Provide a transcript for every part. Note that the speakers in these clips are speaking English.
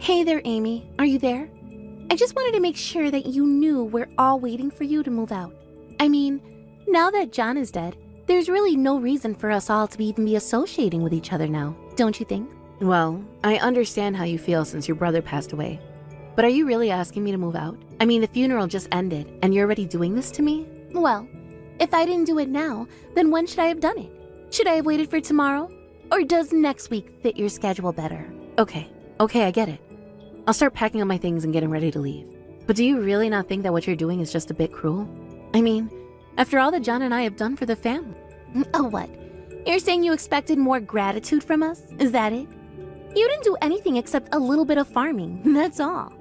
Hey there, Amy. Are you there? I just wanted to make sure that you knew we're all waiting for you to move out. I mean, now that John is dead, there's really no reason for us all to even be associating with each other now, don't you think? Well, I understand how you feel since your brother passed away. But are you really asking me to move out? I mean, the funeral just ended, and you're already doing this to me? Well, if I didn't do it now, then when should I have done it? Should I have waited for tomorrow? Or does next week fit your schedule better? Okay, I get it. I'll start packing up my things and getting ready to leave. But do you really not think that what you're doing is just a bit cruel? I mean, after all that John and I have done for the family. Oh, what? You're saying you expected more gratitude from us? Is that it? You didn't do anything except a little bit of farming, that's all.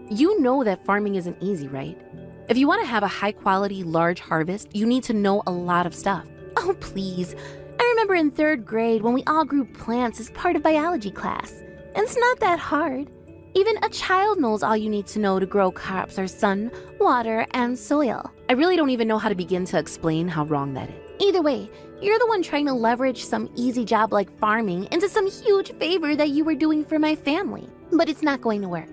You know that farming isn't easy, right? If you want to have a high-quality, large harvest, you need to know a lot of stuff. Oh, please. I remember in 3rd grade when we all grew plants as part of biology class. It's not that hard. Even a child knows all you need to know to grow crops are sun, water, and soil. I really don't even know how to begin to explain how wrong that is. Either way, you're the one trying to leverage some easy job like farming into some huge favor that you were doing for my family. But it's not going to work.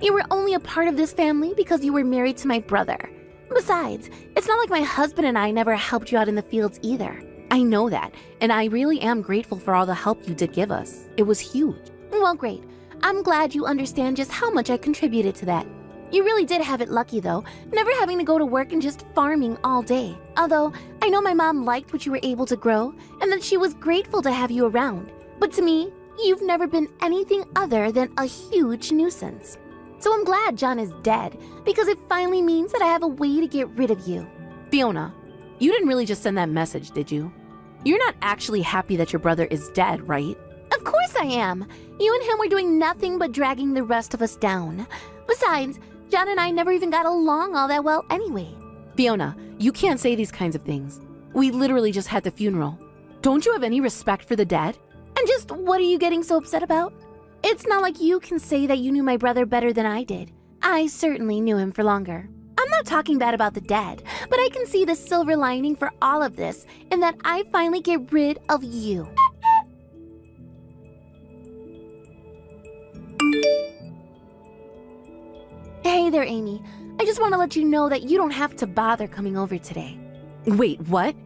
You were only a part of this family because you were married to my brother. Besides, it's not like my husband and I never helped you out in the fields either. I know that, and I really am grateful for all the help you did give us. It was huge. Well, great. I'm glad you understand just how much I contributed to that. You really did have it lucky, though, never having to go to work and just farming all day. Although, I know my mom liked what you were able to grow, and that she was grateful to have you around. But to me, you've never been anything other than a huge nuisance. So I'm glad John is dead, because it finally means that I have a way to get rid of you. Fiona, you didn't really just send that message, did you? You're not actually happy that your brother is dead, right? Of course I am. You and him were doing nothing but dragging the rest of us down. Besides, John and I never even got along all that well anyway. Fiona, you can't say these kinds of things. We literally just had the funeral. Don't you have any respect for the dead? And just what are you getting so upset about? It's not like you can say that you knew my brother better than I did. I certainly knew him for longer. I'm not talking bad about the dead, but I can see the silver lining for all of this in that I finally get rid of you. Hey there, Amy. I just want to let you know that you don't have to bother coming over today. Wait, what?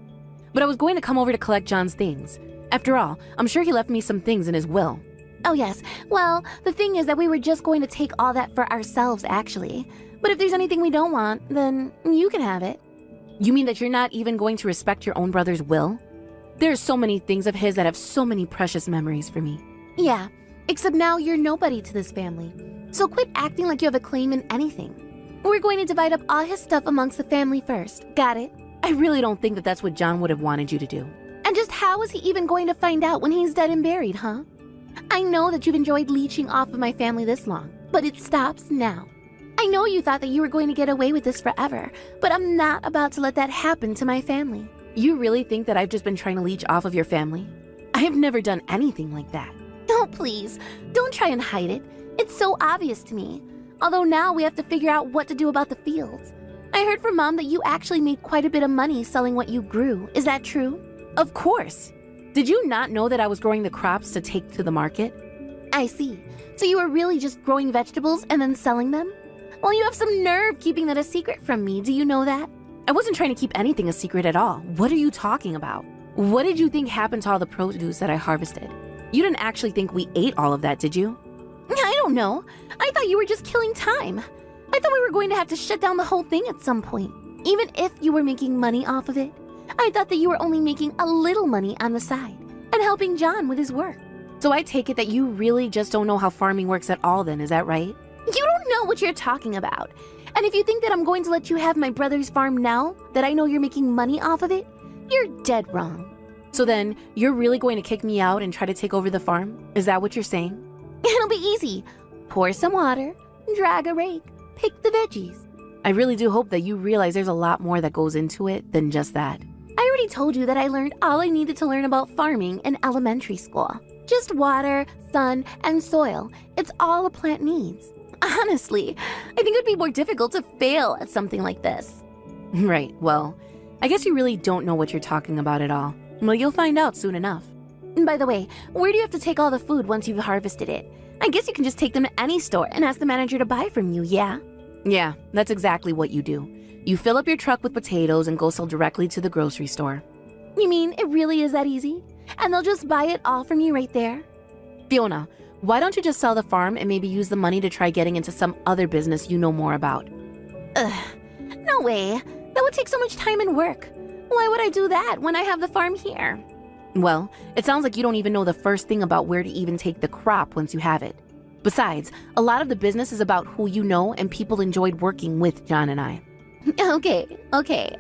But I was going to come over to collect John's things. After all, I'm sure he left me some things in his will. Oh yes, well, the thing is that we were just going to take all that for ourselves, actually. But if there's anything we don't want, then you can have it. You mean that you're not even going to respect your own brother's will? There are so many things of his that have so many precious memories for me. Yeah, except now you're nobody to this family. So quit acting like you have a claim in anything. We're going to divide up all his stuff amongst the family first. Got it? I really don't think that that's what John would have wanted you to do. And just how is he even going to find out when he's dead and buried, huh? I know that you've enjoyed leeching off of my family this long, but it stops now. I know you thought that you were going to get away with this forever, but I'm not about to let that happen to my family. You really think that I've just been trying to leech off of your family? I have never done anything like that. Oh, please, don't try and hide it. It's so obvious to me. Although now we have to figure out what to do about the fields. I heard from Mom that you actually made quite a bit of money selling what you grew. Is that true? Of course. Did you not know that I was growing the crops to take to the market? I see. So you were really just growing vegetables and then selling them? Well, you have some nerve keeping that a secret from me. Do you know that? I wasn't trying to keep anything a secret at all. What are you talking about? What did you think happened to all the produce that I harvested? You didn't actually think we ate all of that, did you? I don't know. I thought you were just killing time. I thought we were going to have to shut down the whole thing at some point. Even if you were making money off of it, I thought that you were only making a little money on the side and helping John with his work. So I take it that you really just don't know how farming works at all then, is that right? You don't know what you're talking about. And if you think that I'm going to let you have my brother's farm now, that I know you're making money off of it, you're dead wrong. So then, you're really going to kick me out and try to take over the farm? Is that what you're saying? It'll be easy. Pour some water, drag a rake, pick the veggies. I really do hope that you realize there's a lot more that goes into it than just that. I already told you that I learned all I needed to learn about farming in elementary school. Just water, sun, and soil. It's all a plant needs. Honestly, I think it would be more difficult to fail at something like this. Right, well, I guess you really don't know what you're talking about at all. Well, you'll find out soon enough. And by the way, where do you have to take all the food once you've harvested it? I guess you can just take them to any store and ask the manager to buy from you, yeah? Yeah, that's exactly what you do. You fill up your truck with potatoes and go sell directly to the grocery store. You mean it really is that easy? And they'll just buy it all from you right there? Fiona, why don't you just sell the farm and maybe use the money to try getting into some other business you know more about? Ugh, no way. That would take so much time and work. Why would I do that when I have the farm here? Well, it sounds like you don't even know the first thing about where to even take the crop once you have it. Besides, a lot of the business is about who you know, and people enjoyed working with John and I. Okay,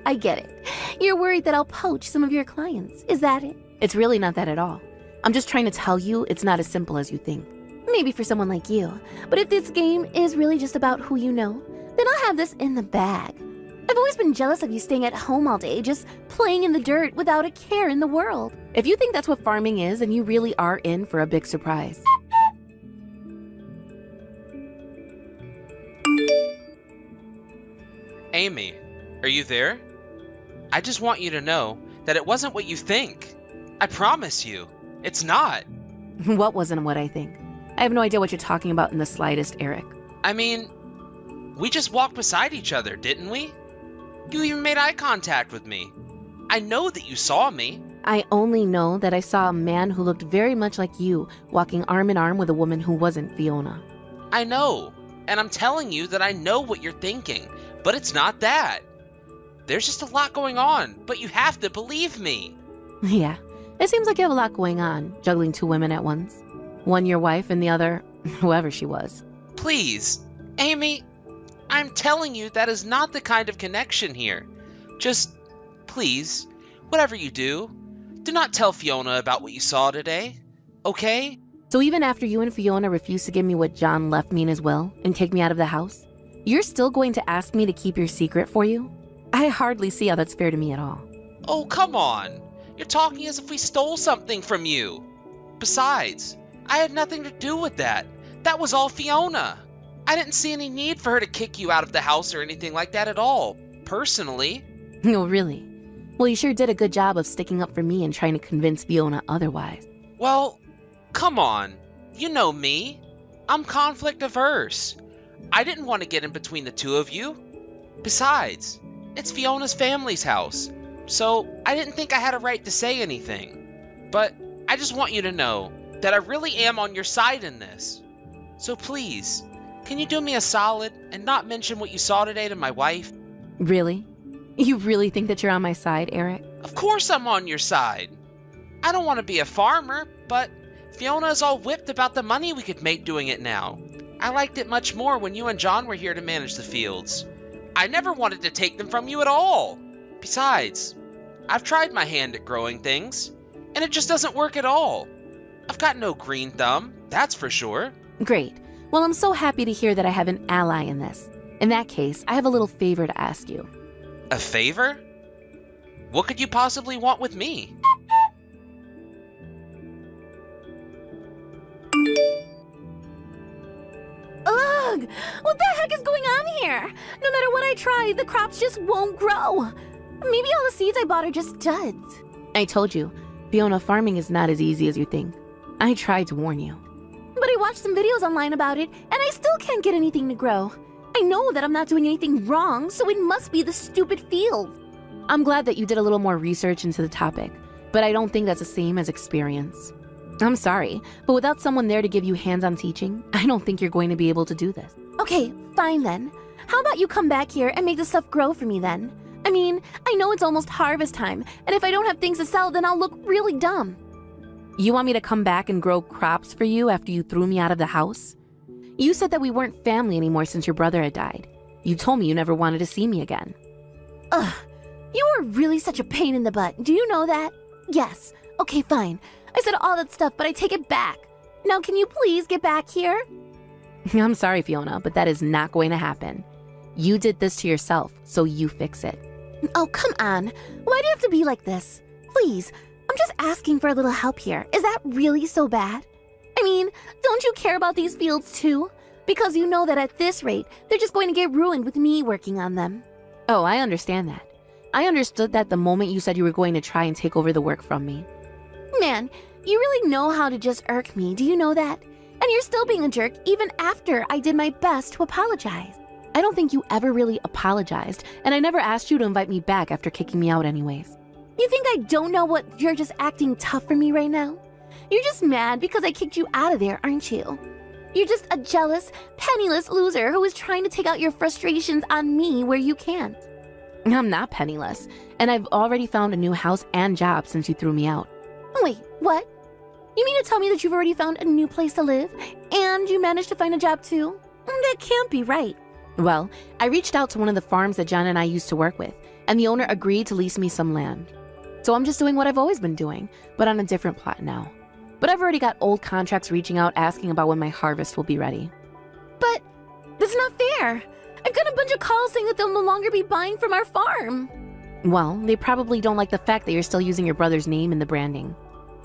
I get it. You're worried that I'll poach some of your clients, is that it? It's really not that at all. I'm just trying to tell you it's not as simple as you think. Maybe for someone like you. But if this game is really just about who you know, then I'll have this in the bag. I've always been jealous of you staying at home all day, just playing in the dirt without a care in the world. If you think that's what farming is, then you really are in for a big surprise. Amy, are you there? I just want you to know that it wasn't what you think. I promise you, it's not. What wasn't what I think? I have no idea what you're talking about in the slightest, Eric. I mean, we just walked beside each other, didn't we? You even made eye contact with me. I know that you saw me. I only know that I saw a man who looked very much like you walking arm in arm with a woman who wasn't Fiona. I know, and I'm telling you that I know what you're thinking, but it's not that. There's just a lot going on, but you have to believe me. Yeah, it seems like you have a lot going on, juggling two women at once. One your wife and the other, whoever she was. Please, Amy, I'm telling you that is not the kind of connection here. Just, please, whatever you do not tell Fiona about what you saw today, okay? So even after you and Fiona refused to give me what John left me in his will and kick me out of the house, you're still going to ask me to keep your secret for you? I hardly see how that's fair to me at all. Oh, come on. You're talking as if we stole something from you. Besides, I had nothing to do with that. That was all Fiona. I didn't see any need for her to kick you out of the house or anything like that at all, personally. No, really? Well, you sure did a good job of sticking up for me and trying to convince Fiona otherwise. Well, come on. You know me. I'm conflict averse. I didn't want to get in between the two of you. Besides, it's Fiona's family's house, so I didn't think I had a right to say anything. But I just want you to know that I really am on your side in this. So please, can you do me a solid and not mention what you saw today to my wife? Really? You really think that you're on my side, Eric? Of course I'm on your side. I don't want to be a farmer, but Fiona is all whipped about the money we could make doing it now. I liked it much more when you and John were here to manage the fields. I never wanted to take them from you at all. Besides, I've tried my hand at growing things, and it just doesn't work at all. I've got no green thumb, that's for sure. Great. Well, I'm so happy to hear that I have an ally in this. In that case, I have a little favor to ask you. A favor? What could you possibly want with me? Ugh! What the heck is going on here? No matter what I try, the crops just won't grow. Maybe all the seeds I bought are just duds. I told you, Fiona, farming is not as easy as you think. I tried to warn you. But I watched some videos online about it, and I still can't get anything to grow. I know that I'm not doing anything wrong, so it must be the stupid fields. I'm glad that you did a little more research into the topic, but I don't think that's the same as experience. I'm sorry, but without someone there to give you hands-on teaching, I don't think you're going to be able to do this. Okay, fine then. How about you come back here and make the stuff grow for me then? I mean, I know it's almost harvest time, and if I don't have things to sell, then I'll look really dumb. You want me to come back and grow crops for you after you threw me out of the house? You said that we weren't family anymore since your brother had died. You told me you never wanted to see me again. Ugh, you are really such a pain in the butt. Do you know that? Yes. Okay, fine. I said all that stuff, but I take it back. Now can you please get back here? I'm sorry, Fiona, but that is not going to happen. You did this to yourself, so you fix it. Oh, come on. Why do you have to be like this? Please, I'm just asking for a little help here. Is that really so bad? I mean, don't you care about these fields too? Because you know that at this rate, they're just going to get ruined with me working on them. Oh, I understand that. I understood that the moment you said you were going to try and take over the work from me. Man, you really know how to just irk me, do you know that? And you're still being a jerk even after I did my best to apologize. I don't think you ever really apologized, and I never asked you to invite me back after kicking me out anyways. You think I don't know what you're just acting tough for me right now? You're just mad because I kicked you out of there, aren't you? You're just a jealous, penniless loser who is trying to take out your frustrations on me where you can't. I'm not penniless, and I've already found a new house and job since you threw me out. Wait, what? You mean to tell me that you've already found a new place to live and you managed to find a job too? That can't be right. Well, I reached out to one of the farms that John and I used to work with, and the owner agreed to lease me some land. So I'm just doing what I've always been doing, but on a different plot now. But I've already got old contracts reaching out asking about when my harvest will be ready. But that's not fair. I've got a bunch of calls saying that they'll no longer be buying from our farm. Well, they probably don't like the fact that you're still using your brother's name in the branding.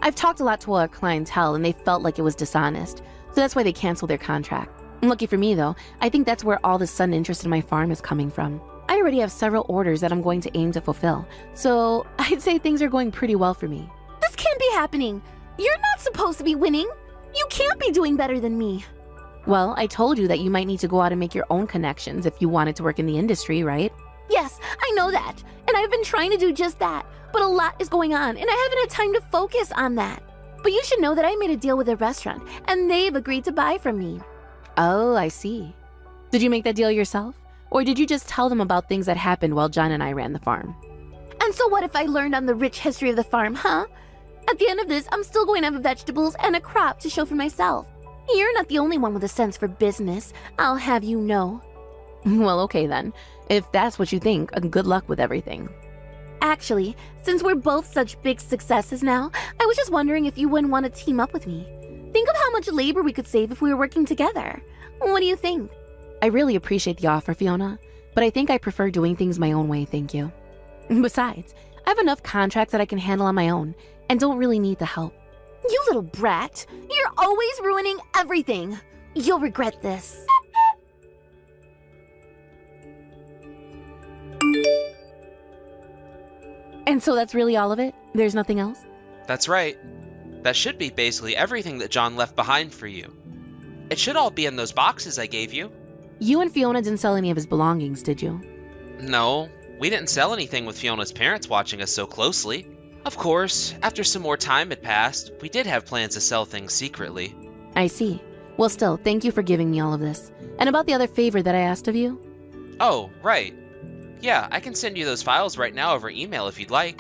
I've talked a lot to our clientele, and they felt like it was dishonest, so that's why they canceled their contract. Lucky for me, though, I think that's where all the sudden interest in my farm is coming from. I already have several orders that I'm going to aim to fulfill, so I'd say things are going pretty well for me. This can't be happening. You're not supposed to be winning. You can't be doing better than me. Well, I told you that you might need to go out and make your own connections if you wanted to work in the industry, right? Yes, I know that, and I've been trying to do just that, but a lot is going on, and I haven't had time to focus on that. But you should know that I made a deal with a restaurant, and they've agreed to buy from me. Oh, I see. Did you make that deal yourself? Or did you just tell them about things that happened while John and I ran the farm? And so what if I learned on the rich history of the farm, huh? At the end of this, I'm still going to have vegetables and a crop to show for myself. You're not the only one with a sense for business, I'll have you know. Well, okay then. If that's what you think, good luck with everything. Actually, since we're both such big successes now, I was just wondering if you wouldn't want to team up with me. Think of how much labor we could save if we were working together. What do you think? I really appreciate the offer, Fiona, but I think I prefer doing things my own way, thank you. Besides, I have enough contracts that I can handle on my own and don't really need the help. You little brat! You're always ruining everything! You'll regret this. And so that's really all of it? There's nothing else? That's right. That should be basically everything that John left behind for you. It should all be in those boxes I gave you. You and Fiona didn't sell any of his belongings, did you? No, we didn't sell anything with Fiona's parents watching us so closely. Of course, after some more time had passed, we did have plans to sell things secretly. I see. Well, still, thank you for giving me all of this. And about the other favor that I asked of you? Oh, right. Yeah, I can send you those files right now over email if you'd like.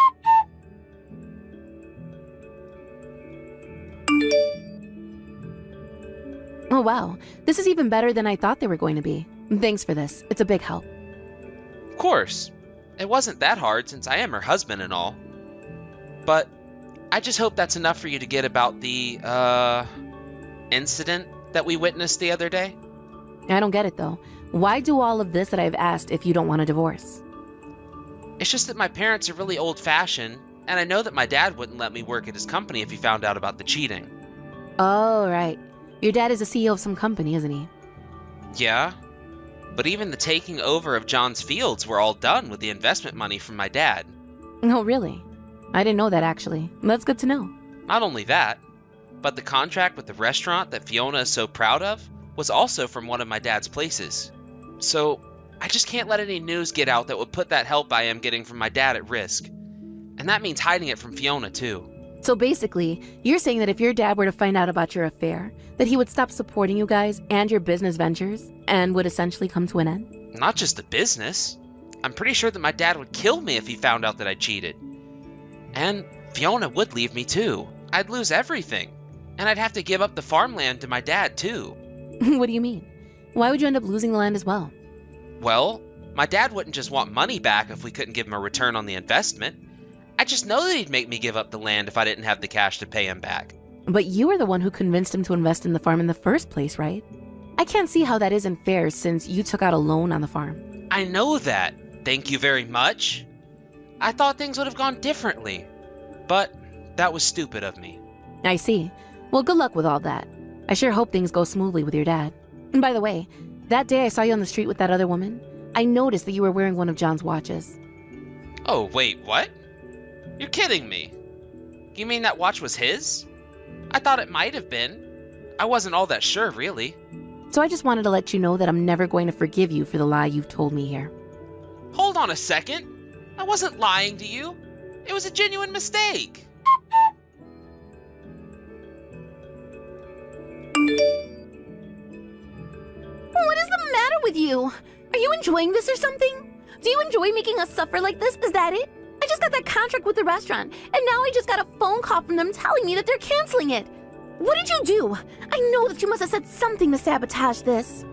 Oh, wow. This is even better than I thought they were going to be. Thanks for this. It's a big help. Of course. It wasn't that hard since I am her husband and all. But I just hope that's enough for you to get about the, incident that we witnessed the other day. I don't get it, though. Why do all of this that I've asked if you don't want a divorce? It's just that my parents are really old-fashioned, and I know that my dad wouldn't let me work at his company if he found out about the cheating. Oh, right. Your dad is the CEO of some company, isn't he? Yeah, but even the taking over of John's fields were all done with the investment money from my dad. Oh, really? I didn't know that, actually. That's good to know. Not only that, but the contract with the restaurant that Fiona is so proud of was also from one of my dad's places. So, I just can't let any news get out that would put that help I am getting from my dad at risk. And that means hiding it from Fiona, too. So basically, you're saying that if your dad were to find out about your affair, that he would stop supporting you guys and your business ventures and would essentially come to an end? Not just the business. I'm pretty sure that my dad would kill me if he found out that I cheated. And Fiona would leave me, too. I'd lose everything. And I'd have to give up the farmland to my dad, too. What do you mean? Why would you end up losing the land as well? Well, my dad wouldn't just want money back if we couldn't give him a return on the investment. I just know that he'd make me give up the land if I didn't have the cash to pay him back. But you were the one who convinced him to invest in the farm in the first place, right? I can't see how that isn't fair since you took out a loan on the farm. I know that. Thank you very much. I thought things would have gone differently. But that was stupid of me. I see. Well, good luck with all that. I sure hope things go smoothly with your dad. And by the way, that day I saw you on the street with that other woman, I noticed that you were wearing one of John's watches. Oh, wait, what? You're kidding me. You mean that watch was his? I thought it might have been. I wasn't all that sure, really. So I just wanted to let you know that I'm never going to forgive you for the lie you've told me here. Hold on a second. I wasn't lying to you. It was a genuine mistake. What is the matter with you? Are you enjoying this or something? Do you enjoy making us suffer like this? Is that it? I just got that contract with the restaurant, and now I just got a phone call from them telling me that they're canceling it. What did you do? I know that you must have said something to sabotage this.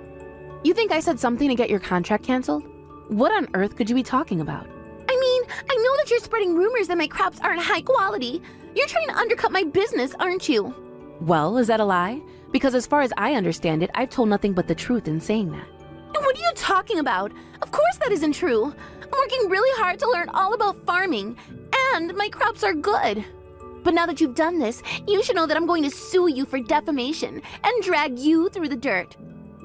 You think I said something to get your contract canceled? What on earth could you be talking about? I mean, I know that you're spreading rumors that my crops aren't high quality. You're trying to undercut my business, aren't you? Well, is that a lie? Because as far as I understand it, I've told nothing but the truth in saying that. And what are you talking about? Of course that isn't true. I'm working really hard to learn all about farming, and my crops are good. But now that you've done this, you should know that I'm going to sue you for defamation and drag you through the dirt.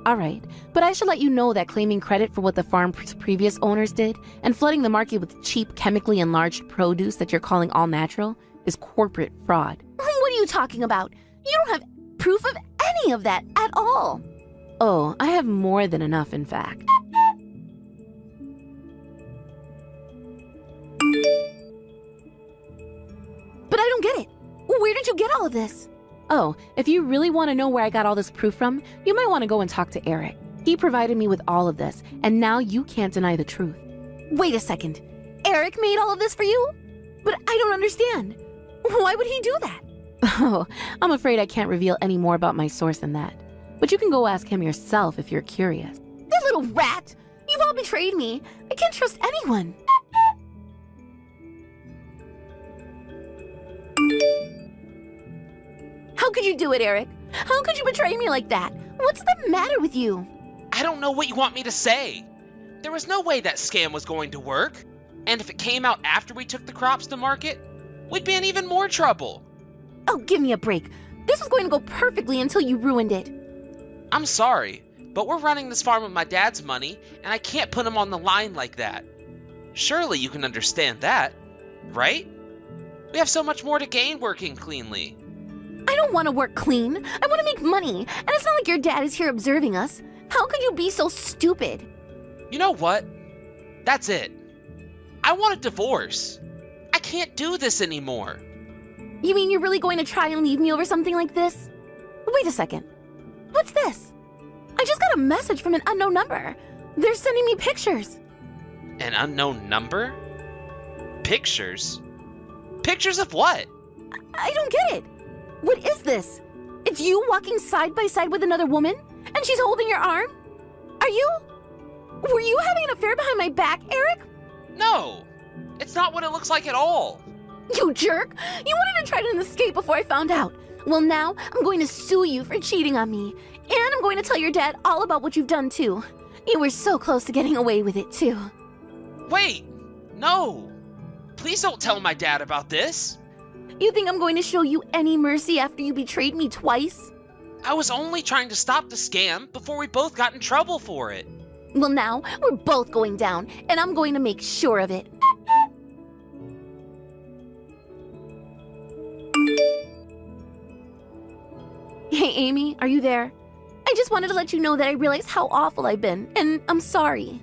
All right, but I should let you know that claiming credit for what the farm's previous owners did and flooding the market with cheap, chemically enlarged produce that you're calling all natural is corporate fraud. What are you talking about? You don't have proof of any of that at all. Oh, I have more than enough, in fact. But I don't get it. Where did you get all of this? Oh, if you really want to know where I got all this proof from, you might want to go and talk to Eric. He provided me with all of this, and now you can't deny the truth. Wait a second. Eric made all of this for you? But I don't understand. Why would he do that? Oh, I'm afraid I can't reveal any more about my source than that. But you can go ask him yourself if you're curious. That little rat! You've all betrayed me. I can't trust anyone. How could you do it, Eric? How could you betray me like that? What's the matter with you? I don't know what you want me to say. There was no way that scam was going to work. And if it came out after we took the crops to market, we'd be in even more trouble. Oh, give me a break. This was going to go perfectly until you ruined it. I'm sorry, but we're running this farm with my dad's money, and I can't put him on the line like that. Surely you can understand that, right? We have so much more to gain working cleanly. I don't want to work clean. I want to make money. And it's not like your dad is here observing us. How could you be so stupid? You know what? That's it. I want a divorce. I can't do this anymore. You mean you're really going to try and leave me over something like this? Wait a second. What's this? I just got a message from an unknown number. They're sending me pictures. An unknown number? Pictures? Pictures of what? I don't get it. What is this? It's you walking side by side with another woman? And she's holding your arm? Were you having an affair behind my back, Eric? No, it's not what it looks like at all. You jerk! You wanted to try to escape before I found out. Well, now I'm going to sue you for cheating on me. And I'm going to tell your dad all about what you've done, too. You were so close to getting away with it, too. Wait, no. Please don't tell my dad about this. You think I'm going to show you any mercy after you betrayed me twice? I was only trying to stop the scam before we both got in trouble for it. Well, now we're both going down, and I'm going to make sure of it. Hey, Amy, are you there? I just wanted to let you know that I realize how awful I've been, and I'm sorry.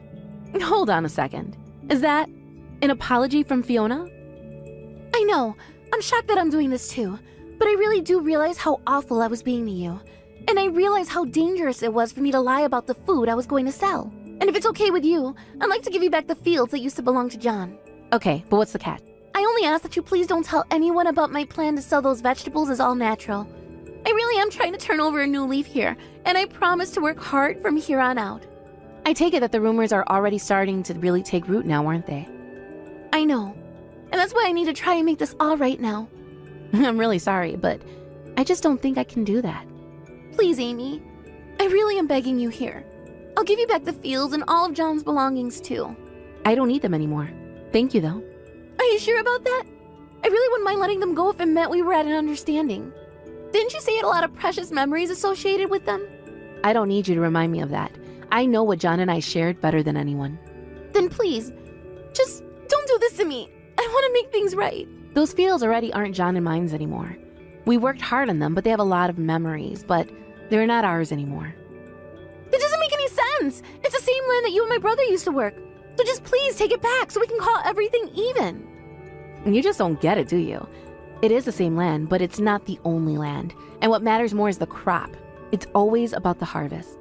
Hold on a second. Is that an apology from Fiona? I know. I'm shocked that I'm doing this too, but I really do realize how awful I was being to you. And I realize how dangerous it was for me to lie about the food I was going to sell. And if it's okay with you, I'd like to give you back the fields that used to belong to John. Okay, but what's the catch? I only ask that you please don't tell anyone about my plan to sell those vegetables as all natural. I really am trying to turn over a new leaf here, and I promise to work hard from here on out. I take it that the rumors are already starting to really take root now, aren't they? I know. And that's why I need to try and make this all right now. I'm really sorry, but I just don't think I can do that. Please, Amy. I really am begging you here. I'll give you back the fields and all of John's belongings, too. I don't need them anymore. Thank you, though. Are you sure about that? I really wouldn't mind letting them go if it meant we were at an understanding. Didn't you say you had a lot of precious memories associated with them? I don't need you to remind me of that. I know what John and I shared better than anyone. Then please, just don't do this to me. I want to make things right. Those fields already aren't John and mine's anymore. We worked hard on them, but they have a lot of memories, but they're not ours anymore. That doesn't make any sense. It's the same land that you and my brother used to work. So just please take it back so we can call everything even. You just don't get it, do you? It is the same land, but it's not the only land. And what matters more is the crop. It's always about the harvest.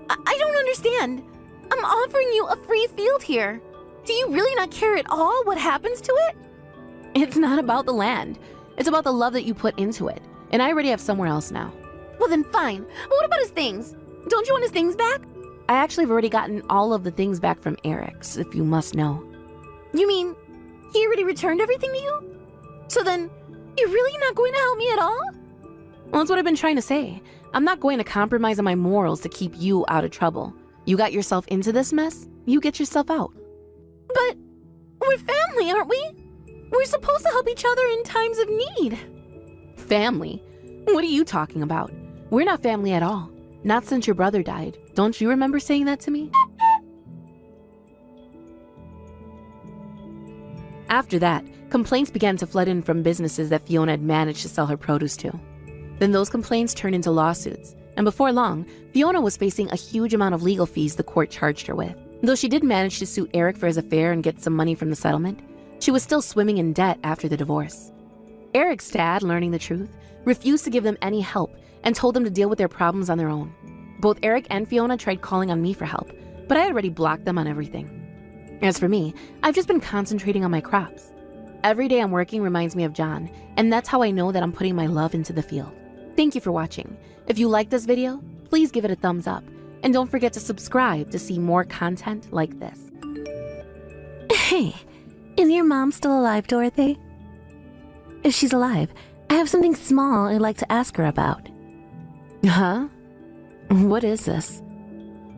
I don't understand. I'm offering you a free field here. Do you really not care at all what happens to it? It's not about the land. It's about the love that you put into it. And I already have somewhere else now. Well then fine. But what about his things? Don't you want his things back? I actually have already gotten all of the things back from Eric's, if you must know. You mean he already returned everything to you? So then, you're really not going to help me at all? Well, that's what I've been trying to say. I'm not going to compromise on my morals to keep you out of trouble. You got yourself into this mess, you get yourself out. But we're family, aren't we? We're supposed to help each other in times of need. Family? What are you talking about? We're not family at all. Not since your brother died. Don't you remember saying that to me? After that, complaints began to flood in from businesses that Fiona had managed to sell her produce to. Then those complaints turned into lawsuits, and before long, Fiona was facing a huge amount of legal fees the court charged her with. Though she did manage to sue Eric for his affair and get some money from the settlement, she was still swimming in debt after the divorce. Eric's dad, learning the truth, refused to give them any help and told them to deal with their problems on their own. Both Eric and Fiona tried calling on me for help, but I had already blocked them on everything. As for me, I've just been concentrating on my crops. Every day I'm working reminds me of John, and that's how I know that I'm putting my love into the field. Thank you for watching. If you liked this video, please give it a thumbs up, and don't forget to subscribe to see more content like this. Hey, is your mom still alive, Dorothy? If she's alive, I have something small I'd like to ask her about. Huh? What is this?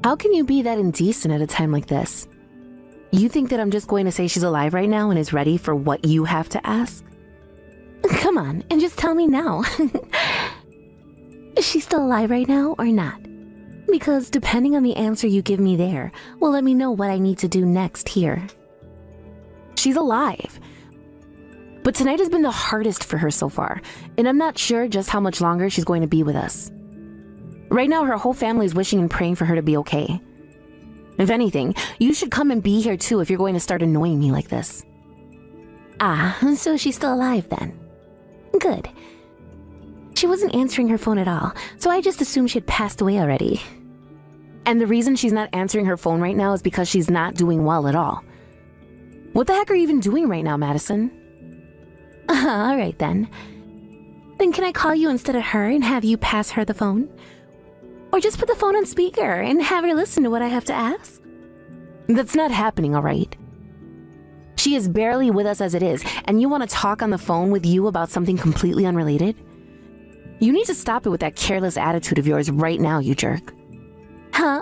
How can you be that indecent at a time like this? You think that I'm just going to say she's alive right now and is ready for what you have to ask? Come on, and just tell me now. Is she still alive right now or not? Because depending on the answer you give me there, will let me know what I need to do next here. She's alive. But tonight has been the hardest for her so far, and I'm not sure just how much longer she's going to be with us. Right now, her whole family is wishing and praying for her to be okay. If anything, you should come and be here too if you're going to start annoying me like this. Ah, so she's still alive then. Good. She wasn't answering her phone at all, so I just assumed she had passed away already. And the reason she's not answering her phone right now is because she's not doing well at all. What the heck are you even doing right now, Madison? All right then. Then can I call you instead of her and have you pass her the phone? Or just put the phone on speaker and have her listen to what I have to ask? That's not happening, all right? She is barely with us as it is, and you want to talk on the phone with you about something completely unrelated? You need to stop it with that careless attitude of yours right now, you jerk. Huh?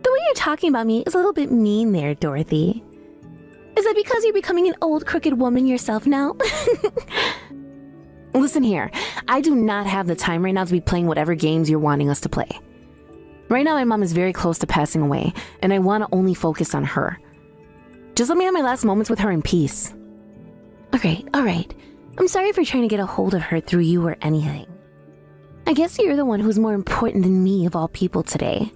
The way you're talking about me is a little bit mean there, Dorothy. Is that because you're becoming an old crooked woman yourself now? Listen here, I do not have the time right now to be playing whatever games you're wanting us to play. Right now, my mom is very close to passing away, and I want to only focus on her. Just let me have my last moments with her in peace. All right. I'm sorry for trying to get a hold of her through you or anything. I guess you're the one who's more important than me of all people today.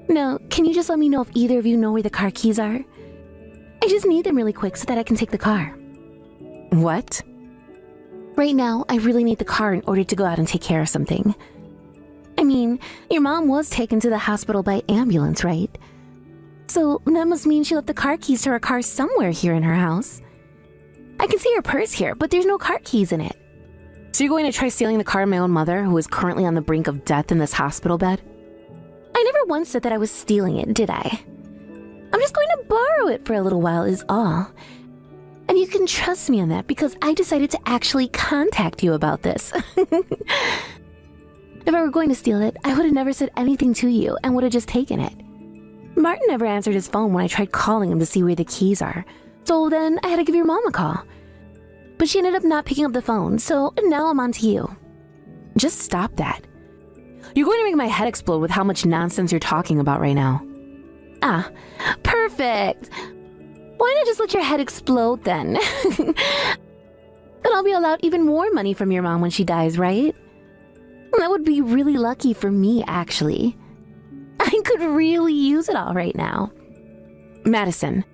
Now, can you just let me know if either of you know where the car keys are? I just need them really quick so that I can take the car. What? Right now, I really need the car in order to go out and take care of something. I mean, your mom was taken to the hospital by ambulance, right? So that must mean she left the car keys to her car somewhere here in her house. I can see her purse here, but there's no car keys in it. So you're going to try stealing the car of my own mother, who is currently on the brink of death in this hospital bed? I never once said that I was stealing it, did I? I'm just going to borrow it for a little while is all. And you can trust me on that because I decided to actually contact you about this. If I were going to steal it, I would have never said anything to you and would have just taken it. Martin never answered his phone when I tried calling him to see where the keys are. So then I had to give your mom a call. But she ended up not picking up the phone, so now I'm on to you. Just stop that. You're going to make my head explode with how much nonsense you're talking about right now. Ah, perfect. Why not just let your head explode then? It'll I'll be allowed even more money from your mom when she dies, right? That would be really lucky for me, actually. I could really use it all right now. Madison,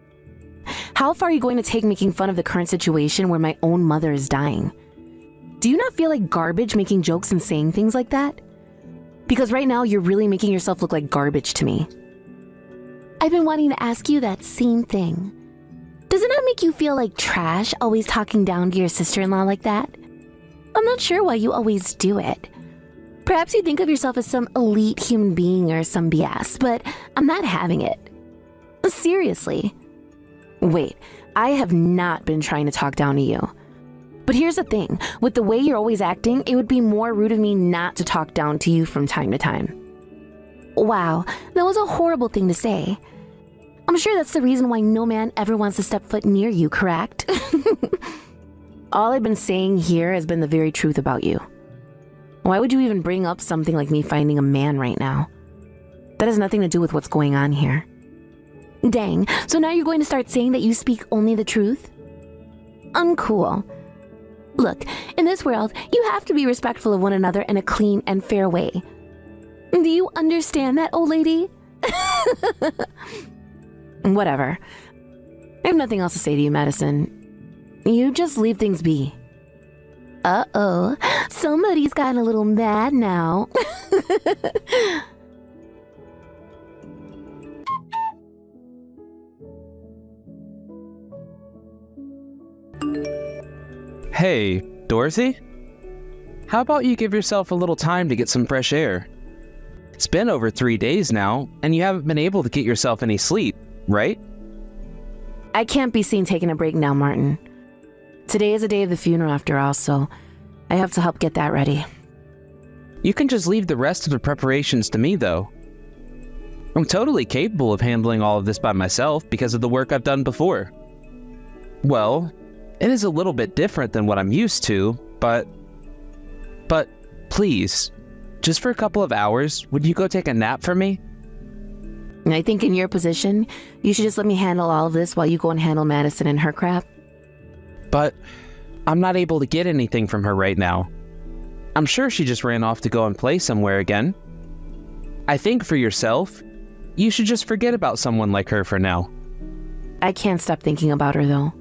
how far are you going to take making fun of the current situation where my own mother is dying? Do you not feel like garbage making jokes and saying things like that? Because right now you're really making yourself look like garbage to me. I've been wanting to ask you that same thing. Does it not make you feel like trash always talking down to your sister-in-law like that? I'm not sure why you always do it. Perhaps you think of yourself as some elite human being or some BS, but I'm not having it. Seriously. Wait, I have not been trying to talk down to you. But here's the thing, with the way you're always acting, it would be more rude of me not to talk down to you from time to time. Wow, that was a horrible thing to say. I'm sure that's the reason why no man ever wants to step foot near you, correct? All I've been saying here has been the very truth about you. Why would you even bring up something like me finding a man right now? That has nothing to do with what's going on here. Dang, so now you're going to start saying that you speak only the truth? Uncool. Look, in this world, you have to be respectful of one another in a clean and fair way. Do you understand that, old lady? Whatever. I have nothing else to say to you, Madison. You just leave things be. Uh-oh, somebody's gotten a little mad now. Hey, Dorothy? How about you give yourself a little time to get some fresh air? It's been over 3 days now, and you haven't been able to get yourself any sleep, right? I can't be seen taking a break now, Martin. Today is the day of the funeral after all, so I have to help get that ready. You can just leave the rest of the preparations to me, though. I'm totally capable of handling all of this by myself because of the work I've done before. Well, it is a little bit different than what I'm used to, but please, just for a couple of hours, would you go take a nap for me? I think in your position, you should just let me handle all of this while you go and handle Madison and her crap. But I'm not able to get anything from her right now. I'm sure she just ran off to go and play somewhere again. I think for yourself, you should just forget about someone like her for now. I can't stop thinking about her, though.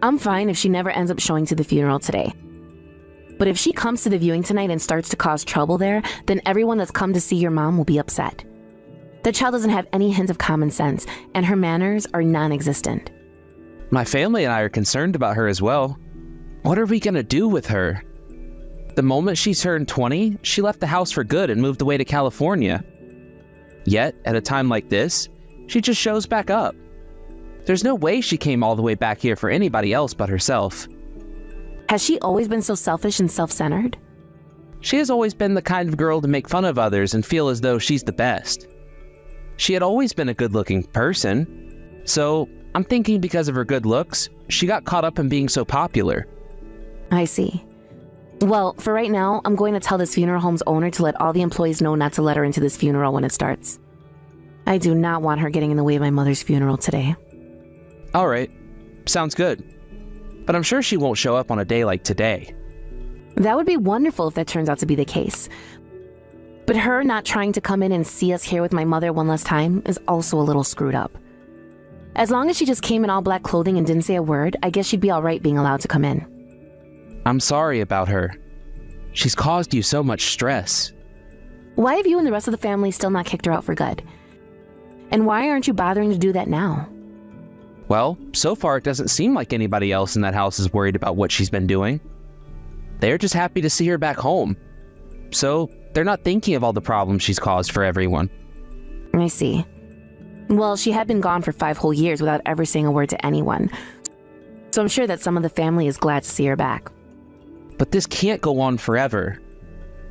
I'm fine if she never ends up showing to the funeral today. But if she comes to the viewing tonight and starts to cause trouble there, then everyone that's come to see your mom will be upset. The child doesn't have any hint of common sense, and her manners are non-existent. My family and I are concerned about her as well. What are we gonna do with her? The moment she turned 20, she left the house for good and moved away to California. Yet, at a time like this, she just shows back up. There's no way she came all the way back here for anybody else but herself. Has she always been so selfish and self-centered? She has always been the kind of girl to make fun of others and feel as though she's the best. She had always been a good-looking person, so I'm thinking because of her good looks, she got caught up in being so popular. I see. Well, for right now, I'm going to tell this funeral home's owner to let all the employees know not to let her into this funeral when it starts. I do not want her getting in the way of my mother's funeral today. All right, sounds good. But I'm sure she won't show up on a day like today. That would be wonderful if that turns out to be the case. But her not trying to come in and see us here with my mother one last time is also a little screwed up. As long as she just came in all black clothing and didn't say a word, I guess she'd be all right being allowed to come in. I'm sorry about her. She's caused you so much stress. Why have you and the rest of the family still not kicked her out for good? And why aren't you bothering to do that now? Well, so far it doesn't seem like anybody else in that house is worried about what she's been doing. They're just happy to see her back home. So they're not thinking of all the problems she's caused for everyone. I see. Well, she had been gone for 5 whole years without ever saying a word to anyone. So I'm sure that some of the family is glad to see her back. But this can't go on forever.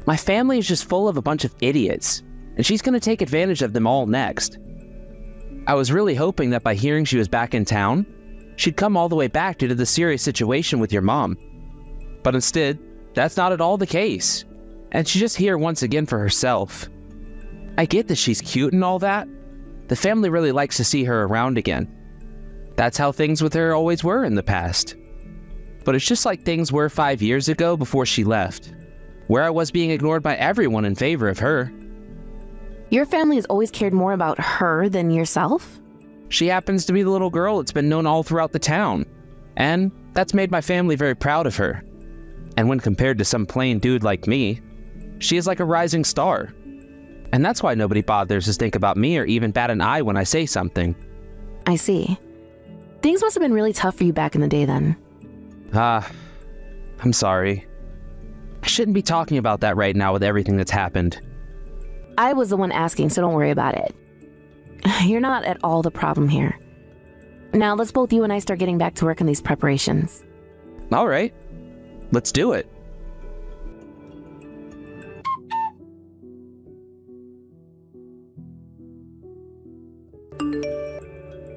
My family is just full of a bunch of idiots, and she's going to take advantage of them all next. I was really hoping that by hearing she was back in town, she'd come all the way back due to the serious situation with your mom. But instead, that's not at all the case, and she's just here once again for herself. I get that she's cute and all that. The family really likes to see her around again. That's how things with her always were in the past. but it's just like things were 5 years ago before she left, where I was being ignored by everyone in favor of her. Your family has always cared more about her than yourself? She happens to be the little girl that's been known all throughout the town, and that's made my family very proud of her. And when compared to some plain dude like me, she is like a rising star. And that's why nobody bothers to think about me or even bat an eye when I say something. I see. Things must have been really tough for you back in the day then. I'm sorry. I shouldn't be talking about that right now with everything that's happened. I was the one asking, so don't worry about it. You're not at all the problem here. Now let's both you and I start getting back to work on these preparations. All right, let's do it.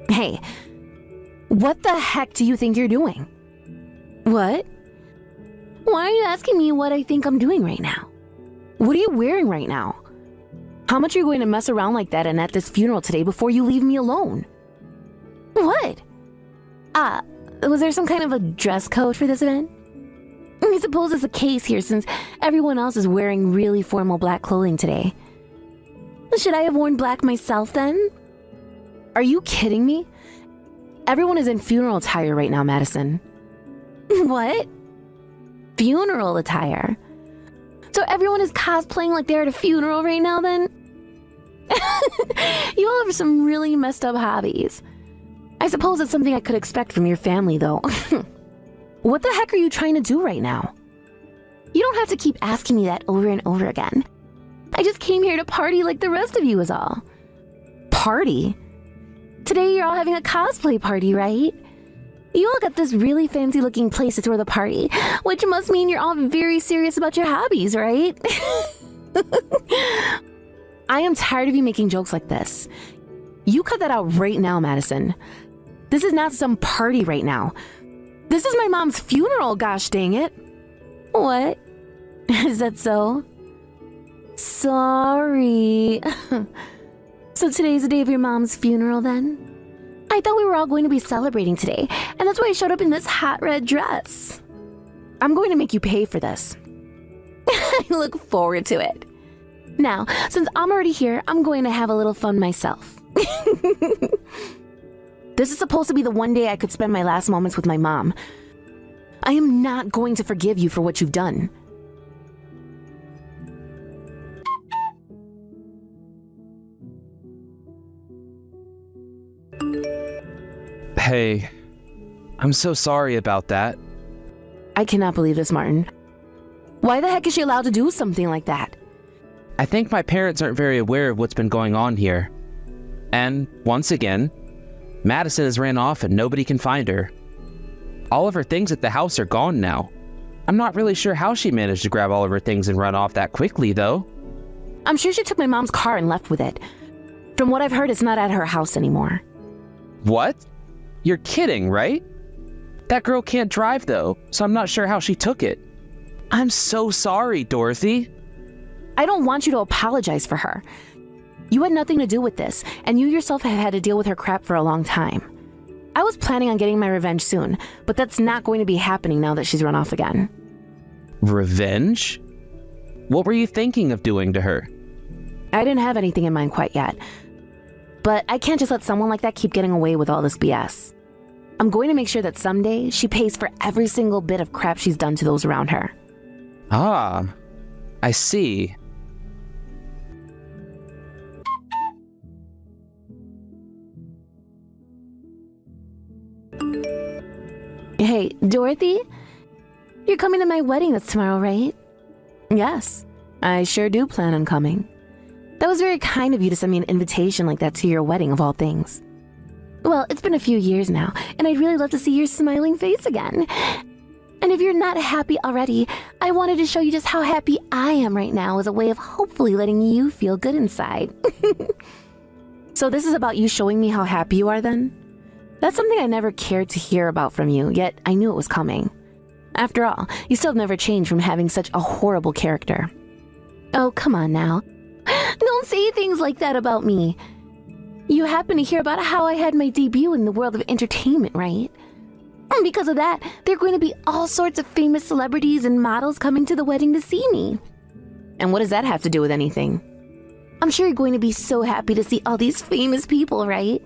Hey, what the heck do you think you're doing? What? Why are you asking me what I think I'm doing right now? What are you wearing right now? How much are you going to mess around like that and at this funeral today before you leave me alone? What? Was there some kind of a dress code for this event? I suppose it's the case here since everyone else is wearing really formal black clothing today. Should I have worn black myself then? Are you kidding me? Everyone is in funeral attire right now, Madison. What? Funeral attire? So everyone is cosplaying like they're at a funeral right now then? You all have some really messed up hobbies. I suppose it's something I could expect from your family though. What the heck are you trying to do right now? You don't have to keep asking me that over and over again. I just came here to party like the rest of you is all. Party? Today you're all having a cosplay party, right? You all got this really fancy looking place to throw the party, which must mean you're all very serious about your hobbies, right? I am tired of you making jokes like this. You cut that out right now, Madison. This is not some party right now. This is my mom's funeral, gosh dang it. What? Is that so? Sorry. So today's the day of your mom's funeral then? I thought we were all going to be celebrating today, and that's why I showed up in this hot red dress. I'm going to make you pay for this. I look forward to it. Now, since I'm already here, I'm going to have a little fun myself. This is supposed to be the one day I could spend my last moments with my mom. I am not going to forgive you for what you've done. Hey, I'm so sorry about that. I cannot believe this, Martin. Why the heck is she allowed to do something like that? I think my parents aren't very aware of what's been going on here. And, once again, Madison has ran off and nobody can find her. All of her things at the house are gone now. I'm not really sure how she managed to grab all of her things and run off that quickly, though. I'm sure she took my mom's car and left with it. From what I've heard, it's not at her house anymore. What? You're kidding, right? That girl can't drive, though, so I'm not sure how she took it. I'm so sorry, Dorothy. I don't want you to apologize for her. You had nothing to do with this, and you yourself have had to deal with her crap for a long time. I was planning on getting my revenge soon, but that's not going to be happening now that she's run off again. Revenge? What were you thinking of doing to her? I didn't have anything in mind quite yet. But I can't just let someone like that keep getting away with all this BS. I'm going to make sure that someday she pays for every single bit of crap she's done to those around her. Ah, I see. Hey, Dorothy? You're coming to my wedding that's tomorrow, right? Yes, I sure do plan on coming. That was very kind of you to send me an invitation like that to your wedding of all things. Well, it's been a few years now, and I'd really love to see your smiling face again. And if you're not happy already, I wanted to show you just how happy I am right now as a way of hopefully letting you feel good inside. So this is about you showing me how happy you are then? That's something I never cared to hear about from you, yet I knew it was coming. After all, you still have never changed from having such a horrible character. Oh, come on now. Don't say things like that about me. You happen to hear about how I had my debut in the world of entertainment, right? And because of that, there are going to be all sorts of famous celebrities and models coming to the wedding to see me. And what does that have to do with anything? I'm sure you're going to be so happy to see all these famous people, right?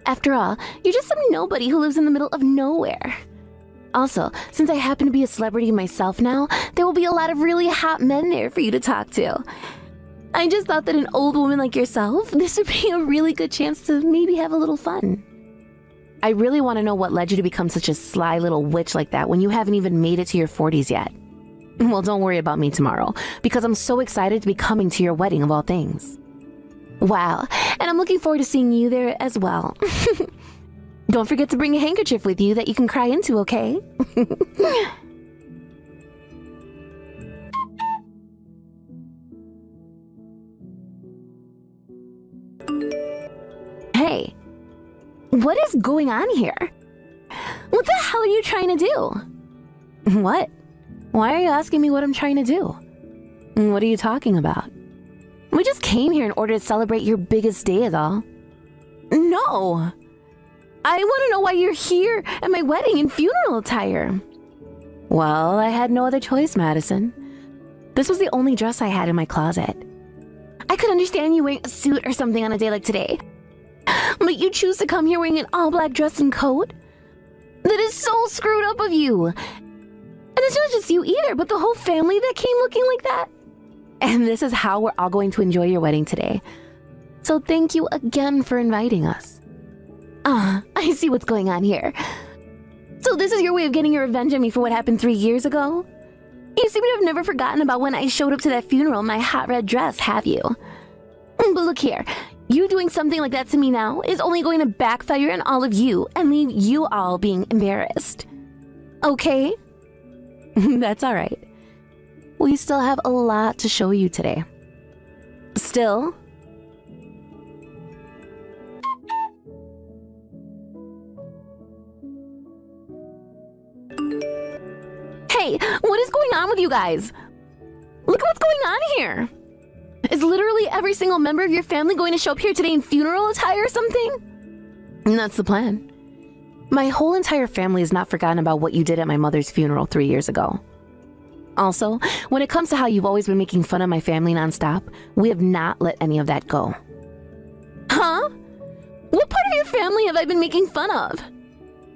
After all, you're just some nobody who lives in the middle of nowhere. Also, since I happen to be a celebrity myself now, there will be a lot of really hot men there for you to talk to. I just thought that an old woman like yourself, this would be a really good chance to maybe have a little fun. I really want to know what led you to become such a sly little witch like that when you haven't even made it to your 40s yet. Well, don't worry about me tomorrow, because I'm so excited to be coming to your wedding of all things. Wow, and I'm looking forward to seeing you there as well. Don't forget to bring a handkerchief with you that you can cry into, okay? Hey, what is going on here? What the hell are you trying to do? What? Why are you asking me what I'm trying to do? What are you talking about? We just came here in order to celebrate your biggest day is all. No! I want to know why you're here at my wedding in funeral attire. Well, I had no other choice, Madison. This was the only dress I had in my closet. I could understand you wearing a suit or something on a day like today. But you choose to come here wearing an all-black dress and coat? That is so screwed up of you. And it's not just you either, but the whole family that came looking like that. And this is how we're all going to enjoy your wedding today. So thank you again for inviting us. I see what's going on here. So this is your way of getting your revenge on me for what happened 3 years ago? You seem to have never forgotten about when I showed up to that funeral in my hot red dress, have you? But look here, you doing something like that to me now is only going to backfire on all of you and leave you all being embarrassed. Okay? That's all right. We still have a lot to show you today. Still? Hey, what is going on with you guys? Look at what's going on here. Is literally every single member of your family going to show up here today in funeral attire or something? And that's the plan. My whole entire family has not forgotten about what you did at my mother's funeral 3 years ago. Also, when it comes to how you've always been making fun of my family nonstop, we have not let any of that go. Huh? What part of your family have I been making fun of?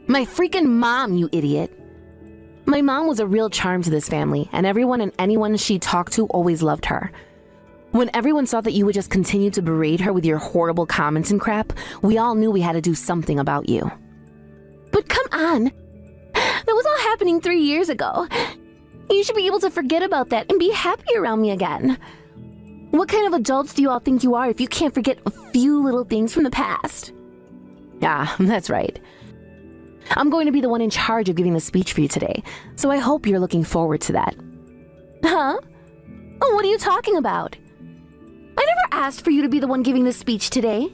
My freaking mom, you idiot. My mom was a real charm to this family, and everyone and anyone she talked to always loved her. When everyone saw that you would just continue to berate her with your horrible comments and crap, we all knew we had to do something about you. But come on. That was all happening 3 years ago. You should be able to forget about that and be happy around me again. What kind of adults do you all think you are if you can't forget a few little things from the past? Ah, that's right. I'm going to be the one in charge of giving the speech for you today, so I hope you're looking forward to that. Huh? Oh, what are you talking about? I never asked for you to be the one giving the speech today.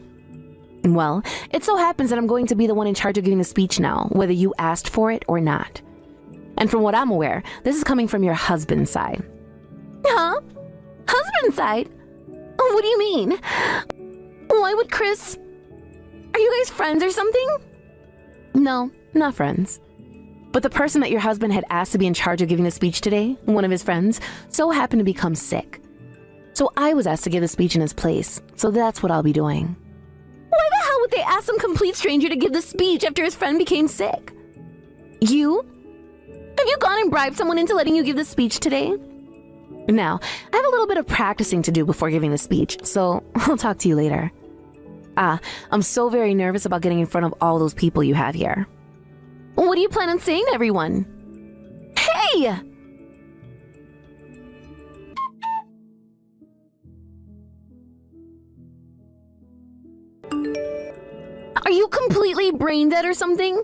Well, it so happens that I'm going to be the one in charge of giving the speech now, whether you asked for it or not. And from what I'm aware, this is coming from your husband's side. Huh? Husband's side? What do you mean? Why would Chris... Are you guys friends or something? No, not friends. But the person that your husband had asked to be in charge of giving the speech today, one of his friends, so happened to become sick. So I was asked to give the speech in his place, so that's what I'll be doing. Why the hell would they ask some complete stranger to give the speech after his friend became sick? You? Have you gone and bribed someone into letting you give the speech today? Now, I have a little bit of practicing to do before giving the speech, so I'll talk to you later. I'm so very nervous about getting in front of all those people you have here. What do you plan on saying to everyone? Hey! Are you completely brain dead or something?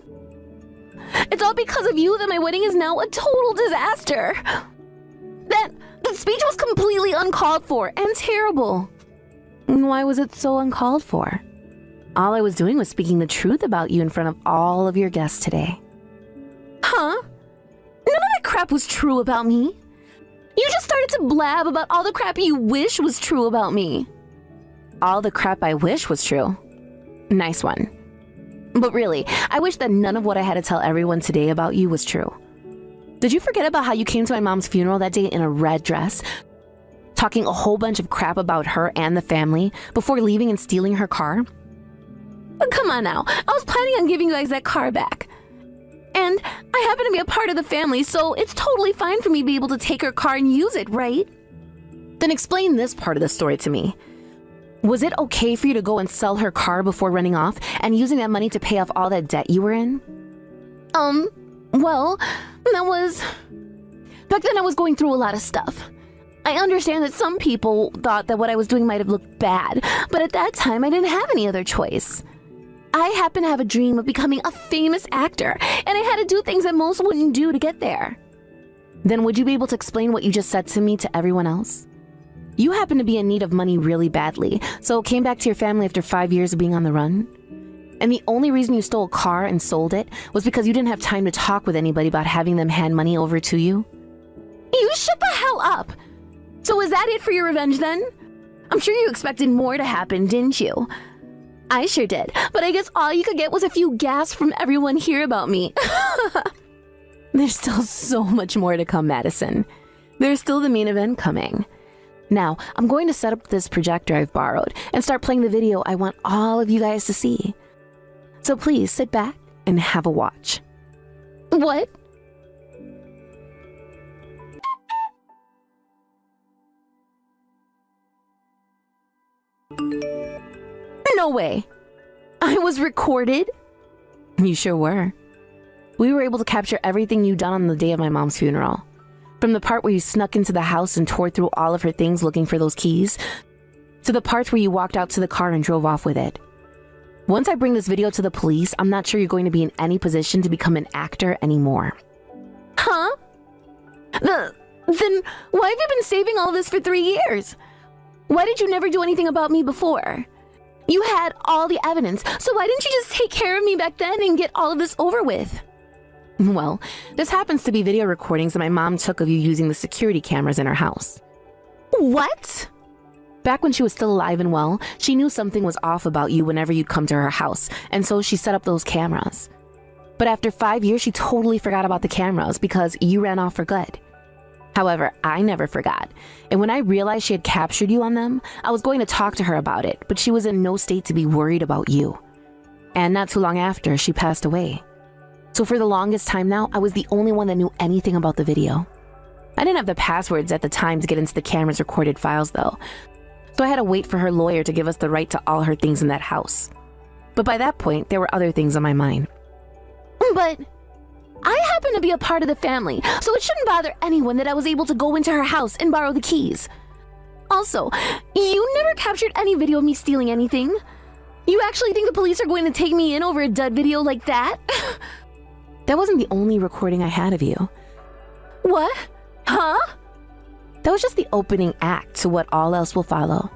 It's all because of you that my wedding is now a total disaster. That speech was completely uncalled for and terrible. Why was it so uncalled for? All I was doing was speaking the truth about you in front of all of your guests today. Huh? None of that crap was true about me. You just started to blab about all the crap you wish was true about me. All the crap I wish was true. Nice one. But really, I wish that none of what I had to tell everyone today about you was true. Did you forget about how you came to my mom's funeral that day in a red dress, talking a whole bunch of crap about her and the family before leaving and stealing her car? But come on now, I was planning on giving you guys that car back. And I happen to be a part of the family, so it's totally fine for me to be able to take her car and use it, right? Then explain this part of the story to me. Was it okay for you to go and sell her car before running off and using that money to pay off all that debt you were in? Well, back then I was going through a lot of stuff. I understand that some people thought that what I was doing might have looked bad, but at that time I didn't have any other choice. I happened to have a dream of becoming a famous actor, and I had to do things that most wouldn't do to get there. Then would you be able to explain what you just said to me to everyone else? You happen to be in need of money really badly, so came back to your family after 5 years of being on the run? And the only reason you stole a car and sold it was because you didn't have time to talk with anybody about having them hand money over to you? You shut the hell up! So is that it for your revenge then? I'm sure you expected more to happen, didn't you? I sure did, but I guess all you could get was a few gasps from everyone here about me. There's still so much more to come, Madison. There's still the main event coming. Now, I'm going to set up this projector I've borrowed and start playing the video I want all of you guys to see. So please sit back and have a watch. What? No way. I was recorded? You sure were. We were able to capture everything you done on the day of my mom's funeral. From the part where you snuck into the house and tore through all of her things looking for those keys, to the parts where you walked out to the car and drove off with it. Once I bring this video to the police, I'm not sure you're going to be in any position to become an actor anymore. Huh? Then why have you been saving all this for 3 years? Why did you never do anything about me before? You had all the evidence, so why didn't you just take care of me back then and get all of this over with? Well, this happens to be video recordings that my mom took of you using the security cameras in her house. What? Back when she was still alive and well, she knew something was off about you whenever you'd come to her house, and so she set up those cameras. But after 5 years, she totally forgot about the cameras because you ran off for good. However, I never forgot, and when I realized she had captured you on them, I was going to talk to her about it, but she was in no state to be worried about you. And not too long after, she passed away. So for the longest time now, I was the only one that knew anything about the video. I didn't have the passwords at the time to get into the camera's recorded files though, so I had to wait for her lawyer to give us the right to all her things in that house. But by that point, there were other things on my mind. But I happen to be a part of the family, so it shouldn't bother anyone that I was able to go into her house and borrow the keys. Also, you never captured any video of me stealing anything. You actually think the police are going to take me in over a dud video like that? That wasn't the only recording I had of you. What? Huh? That was just the opening act to what all else will follow.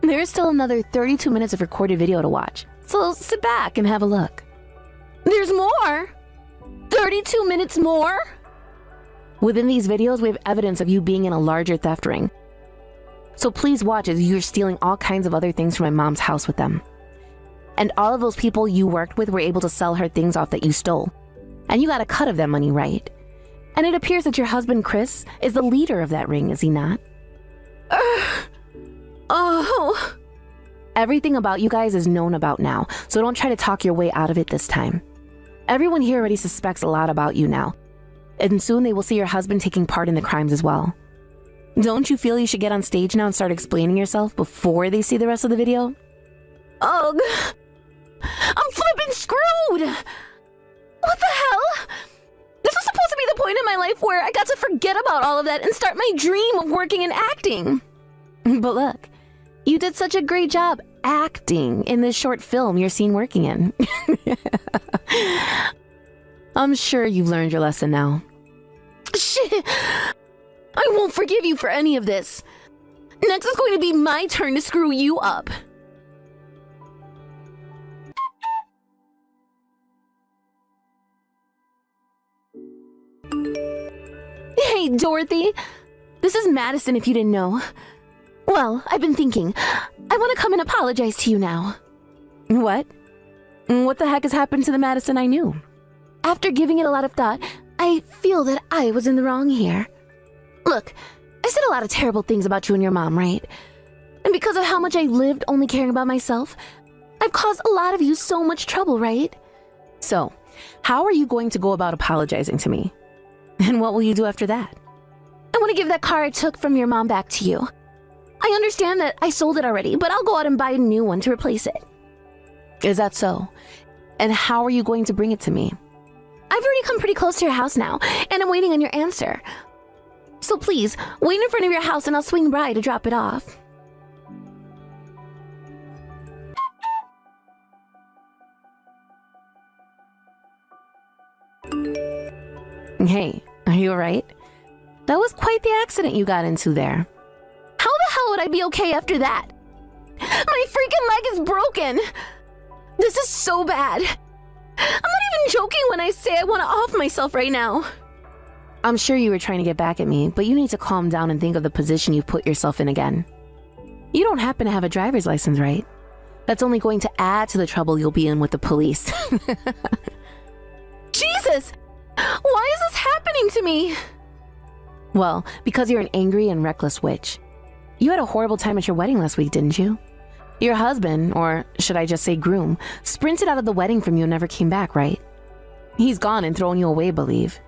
There is still another 32 minutes of recorded video to watch, so sit back and have a look. There's more? 32 minutes more? Within these videos, we have evidence of you being in a larger theft ring. So please watch as you're stealing all kinds of other things from my mom's house with them. And all of those people you worked with were able to sell her things off that you stole. And you got a cut of that money, right? And it appears that your husband, Chris, is the leader of that ring, is he not? Oh. Everything about you guys is known about now, so don't try to talk your way out of it this time. Everyone here already suspects a lot about you now, and soon they will see your husband taking part in the crimes as well. Don't you feel you should get on stage now and start explaining yourself before they see the rest of the video? Ugh. I'm flippin' screwed! What the hell? This was supposed to be the point in my life where I got to forget about all of that and start my dream of working in acting. But look, you did such a great job acting in this short film you're seen working in. I'm sure you've learned your lesson now. Shit! I won't forgive you for any of this. Next is going to be my turn to screw you up. Hey, Dorothy. This is Madison, if you didn't know. Well, I've been thinking. I want to come and apologize to you now. What? What the heck has happened to the Madison I knew? After giving it a lot of thought, I feel that I was in the wrong here. Look, I said a lot of terrible things about you and your mom, right? And because of how much I lived only caring about myself, I've caused a lot of you so much trouble, right? So, how are you going to go about apologizing to me? And what will you do after that? I want to give that car I took from your mom back to you. I understand that I sold it already, but I'll go out and buy a new one to replace it. Is that so? And how are you going to bring it to me? I've already come pretty close to your house now, and I'm waiting on your answer. So please, wait in front of your house and I'll swing by to drop it off. Hey, are you alright? That was quite the accident you got into there. How the hell would I be okay after that? My freaking leg is broken! This is so bad. I'm not even joking when I say I want to off myself right now. I'm sure you were trying to get back at me, but you need to calm down and think of the position you've put yourself in again. You don't happen to have a driver's license, right? That's only going to add to the trouble you'll be in with the police. Jesus! Why is this happening to me? Well, because you're an angry and reckless witch. You had a horrible time at your wedding last week, didn't you? Your husband, or should I just say groom, sprinted out of the wedding from you and never came back, right? He's gone and thrown you away, believe.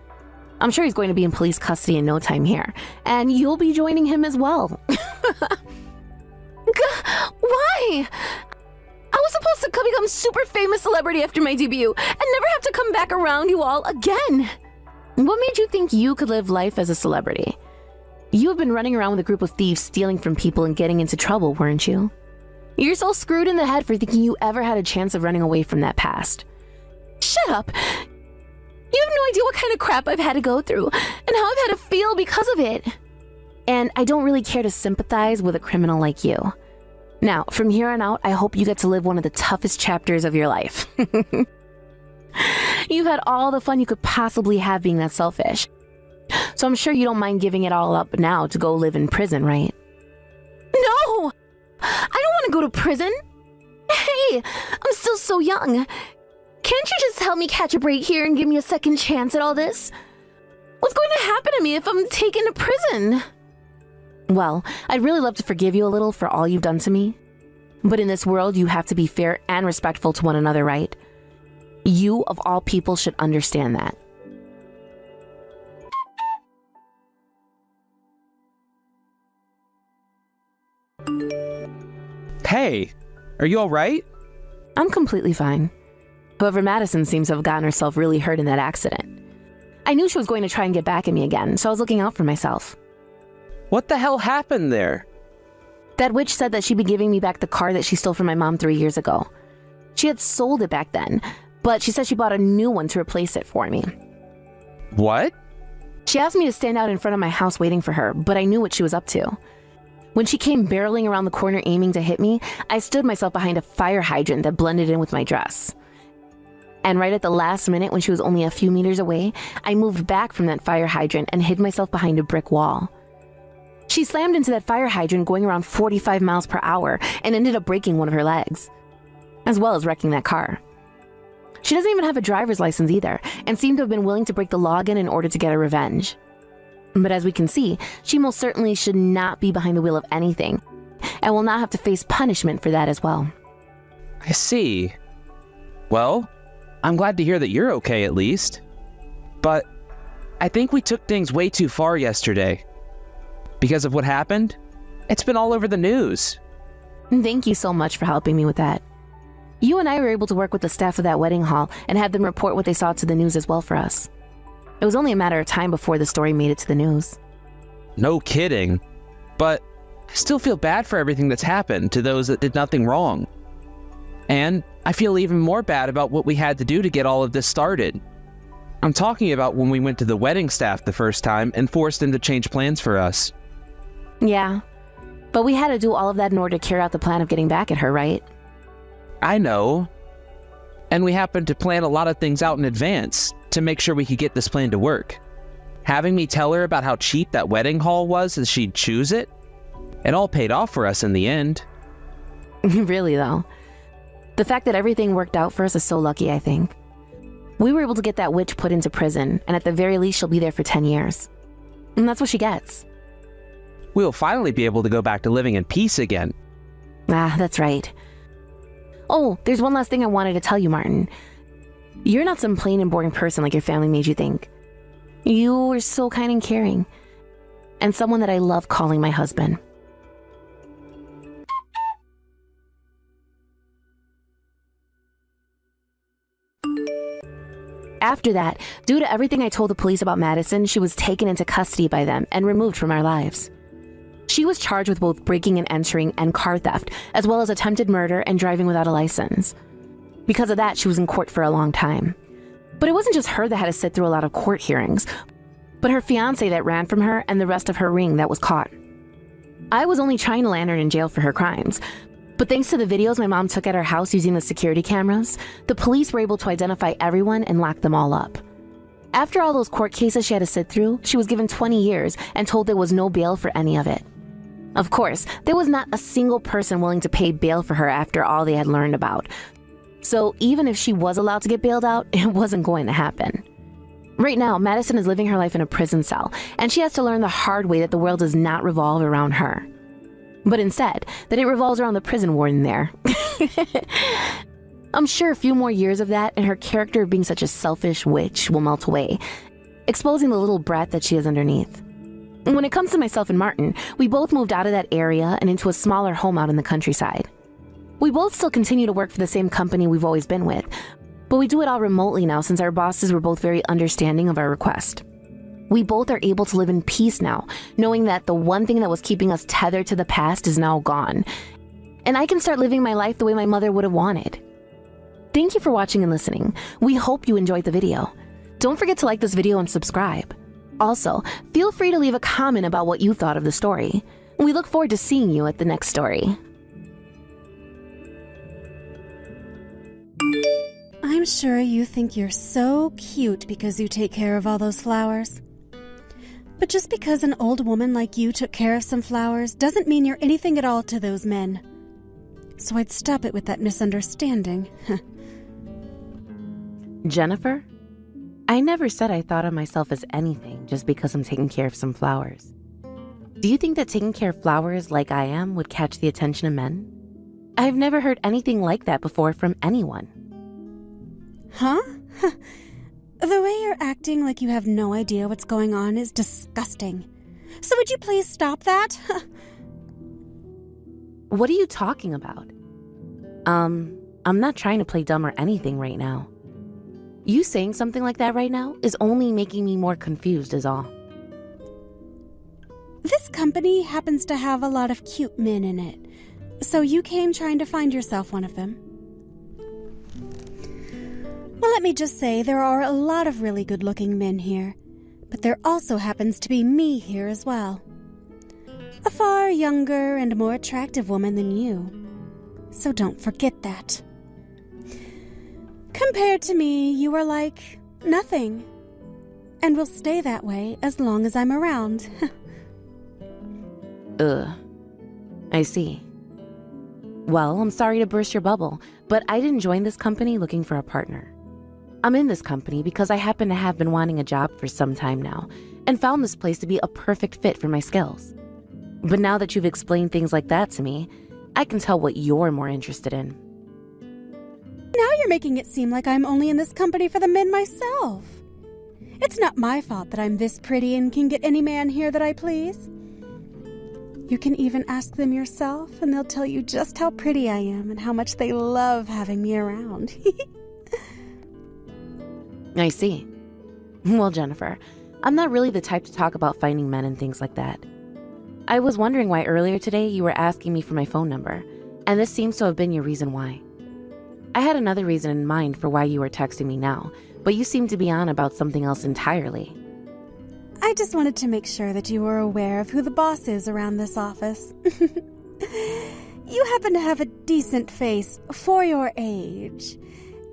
I'm sure he's going to be in police custody in no time here, and you'll be joining him as well. Why? I was supposed to become super famous celebrity after my debut and never have to come back around you all again. What made you think you could live life as a celebrity? You have been running around with a group of thieves stealing from people and getting into trouble, weren't you? You're so screwed in the head for thinking you ever had a chance of running away from that past. Shut up. You have no idea what kind of crap I've had to go through and how I've had to feel because of it. And I don't really care to sympathize with a criminal like you. Now, from here on out, I hope you get to live one of the toughest chapters of your life. You've had all the fun you could possibly have being that selfish. So I'm sure you don't mind giving it all up now to go live in prison, right? No! I don't want to go to prison. Hey, I'm still so young. Can't you just help me catch a break here and give me a second chance at all this? What's going to happen to me if I'm taken to prison? Well, I'd really love to forgive you a little for all you've done to me. But in this world, you have to be fair and respectful to one another, right? You, of all people, should understand that. Hey, are you all right? I'm completely fine. However, Madison seems to have gotten herself really hurt in that accident. I knew she was going to try and get back at me again, so I was looking out for myself. What the hell happened there? That witch said that she'd be giving me back the car that she stole from my mom 3 years ago. She had sold it back then, but she said she bought a new one to replace it for me. What? She asked me to stand out in front of my house waiting for her, but I knew what she was up to. When she came barreling around the corner aiming to hit me, I stood myself behind a fire hydrant that blended in with my dress. And right at the last minute, when she was only a few meters away, I moved back from that fire hydrant and hid myself behind a brick wall. She slammed into that fire hydrant going around 45 miles per hour and ended up breaking one of her legs, as well as wrecking that car. She doesn't even have a driver's license either, and seemed to have been willing to break the law again in order to get her revenge. But as we can see, she most certainly should not be behind the wheel of anything, and will not have to face punishment for that as well. I see. Well, I'm glad to hear that you're okay at least. But I think we took things way too far yesterday. Because of what happened, it's been all over the news. Thank you so much for helping me with that. You and I were able to work with the staff of that wedding hall and have them report what they saw to the news as well for us. It was only a matter of time before the story made it to the news. No kidding. But I still feel bad for everything that's happened to those that did nothing wrong. And I feel even more bad about what we had to do to get all of this started. I'm talking about when we went to the wedding staff the first time and forced them to change plans for us. Yeah, but we had to do all of that in order to carry out the plan of getting back at her, right? I know. And we happened to plan a lot of things out in advance to make sure we could get this plan to work. Having me tell her about how cheap that wedding hall was as she'd choose it, it all paid off for us in the end. Really, though. The fact that everything worked out for us is so lucky, I think. We were able to get that witch put into prison, and at the very least, she'll be there for 10 years. And that's what she gets. We'll finally be able to go back to living in peace again. Ah, that's right. Oh, there's one last thing I wanted to tell you, Martin. You're not some plain and boring person like your family made you think. You were so kind and caring, and someone that I love calling my husband. After that, due to everything I told the police about Madison, she was taken into custody by them and removed from our lives. She was charged with both breaking and entering and car theft, as well as attempted murder and driving without a license. Because of that, she was in court for a long time. But it wasn't just her that had to sit through a lot of court hearings, but her fiancé that ran from her and the rest of her ring that was caught. I was only trying to land her in jail for her crimes, but thanks to the videos my mom took at our house using the security cameras, the police were able to identify everyone and lock them all up. After all those court cases she had to sit through, she was given 20 years and told there was no bail for any of it. Of course, there was not a single person willing to pay bail for her after all they had learned about. So even if she was allowed to get bailed out, it wasn't going to happen. Right now, Madison is living her life in a prison cell, and she has to learn the hard way that the world does not revolve around her. But instead, that it revolves around the prison warden there. I'm sure a few more years of that and her character of being such a selfish witch will melt away, exposing the little brat that she is underneath. When it comes to myself and Martin, we both moved out of that area and into a smaller home out in the countryside. We both still continue to work for the same company we've always been with, but we do it all remotely now since our bosses were both very understanding of our request. We both are able to live in peace now, knowing that the one thing that was keeping us tethered to the past is now gone. And I can start living my life the way my mother would have wanted. Thank you for watching and listening. We hope you enjoyed the video. Don't forget to like this video and subscribe. Also, feel free to leave a comment about what you thought of the story. We look forward to seeing you at the next story. I'm sure you think you're so cute because you take care of all those flowers. But just because an old woman like you took care of some flowers doesn't mean you're anything at all to those men. So I'd stop it with that misunderstanding. Jennifer? I never said I thought of myself as anything just because I'm taking care of some flowers. Do you think that taking care of flowers like I am would catch the attention of men? I've never heard anything like that before from anyone. Huh? The way you're acting like you have no idea what's going on is disgusting. So would you please stop that? What are you talking about? I'm not trying to play dumb or anything right now. You saying something like that right now is only making me more confused is all. This company happens to have a lot of cute men in it, so you came trying to find yourself one of them. Well, let me just say there are a lot of really good-looking men here, but there also happens to be me here as well. A far younger and more attractive woman than you, so don't forget that. Compared to me, you are like nothing, and will stay that way as long as I'm around. I see. Well, I'm sorry to burst your bubble, but I didn't join this company looking for a partner. I'm in this company because I happen to have been wanting a job for some time now, and found this place to be a perfect fit for my skills. But now that you've explained things like that to me, I can tell what you're more interested in. Now you're making it seem like I'm only in this company for the men myself. It's not my fault that I'm this pretty and can get any man here that I please. You can even ask them yourself, and they'll tell you just how pretty I am and how much they love having me around. I see. Well, Jennifer, I'm not really the type to talk about finding men and things like that. I was wondering why earlier today you were asking me for my phone number, and this seems to have been your reason why. I had another reason in mind for why you were texting me now, but you seem to be on about something else entirely. I just wanted to make sure that you were aware of who the boss is around this office. You happen to have a decent face for your age,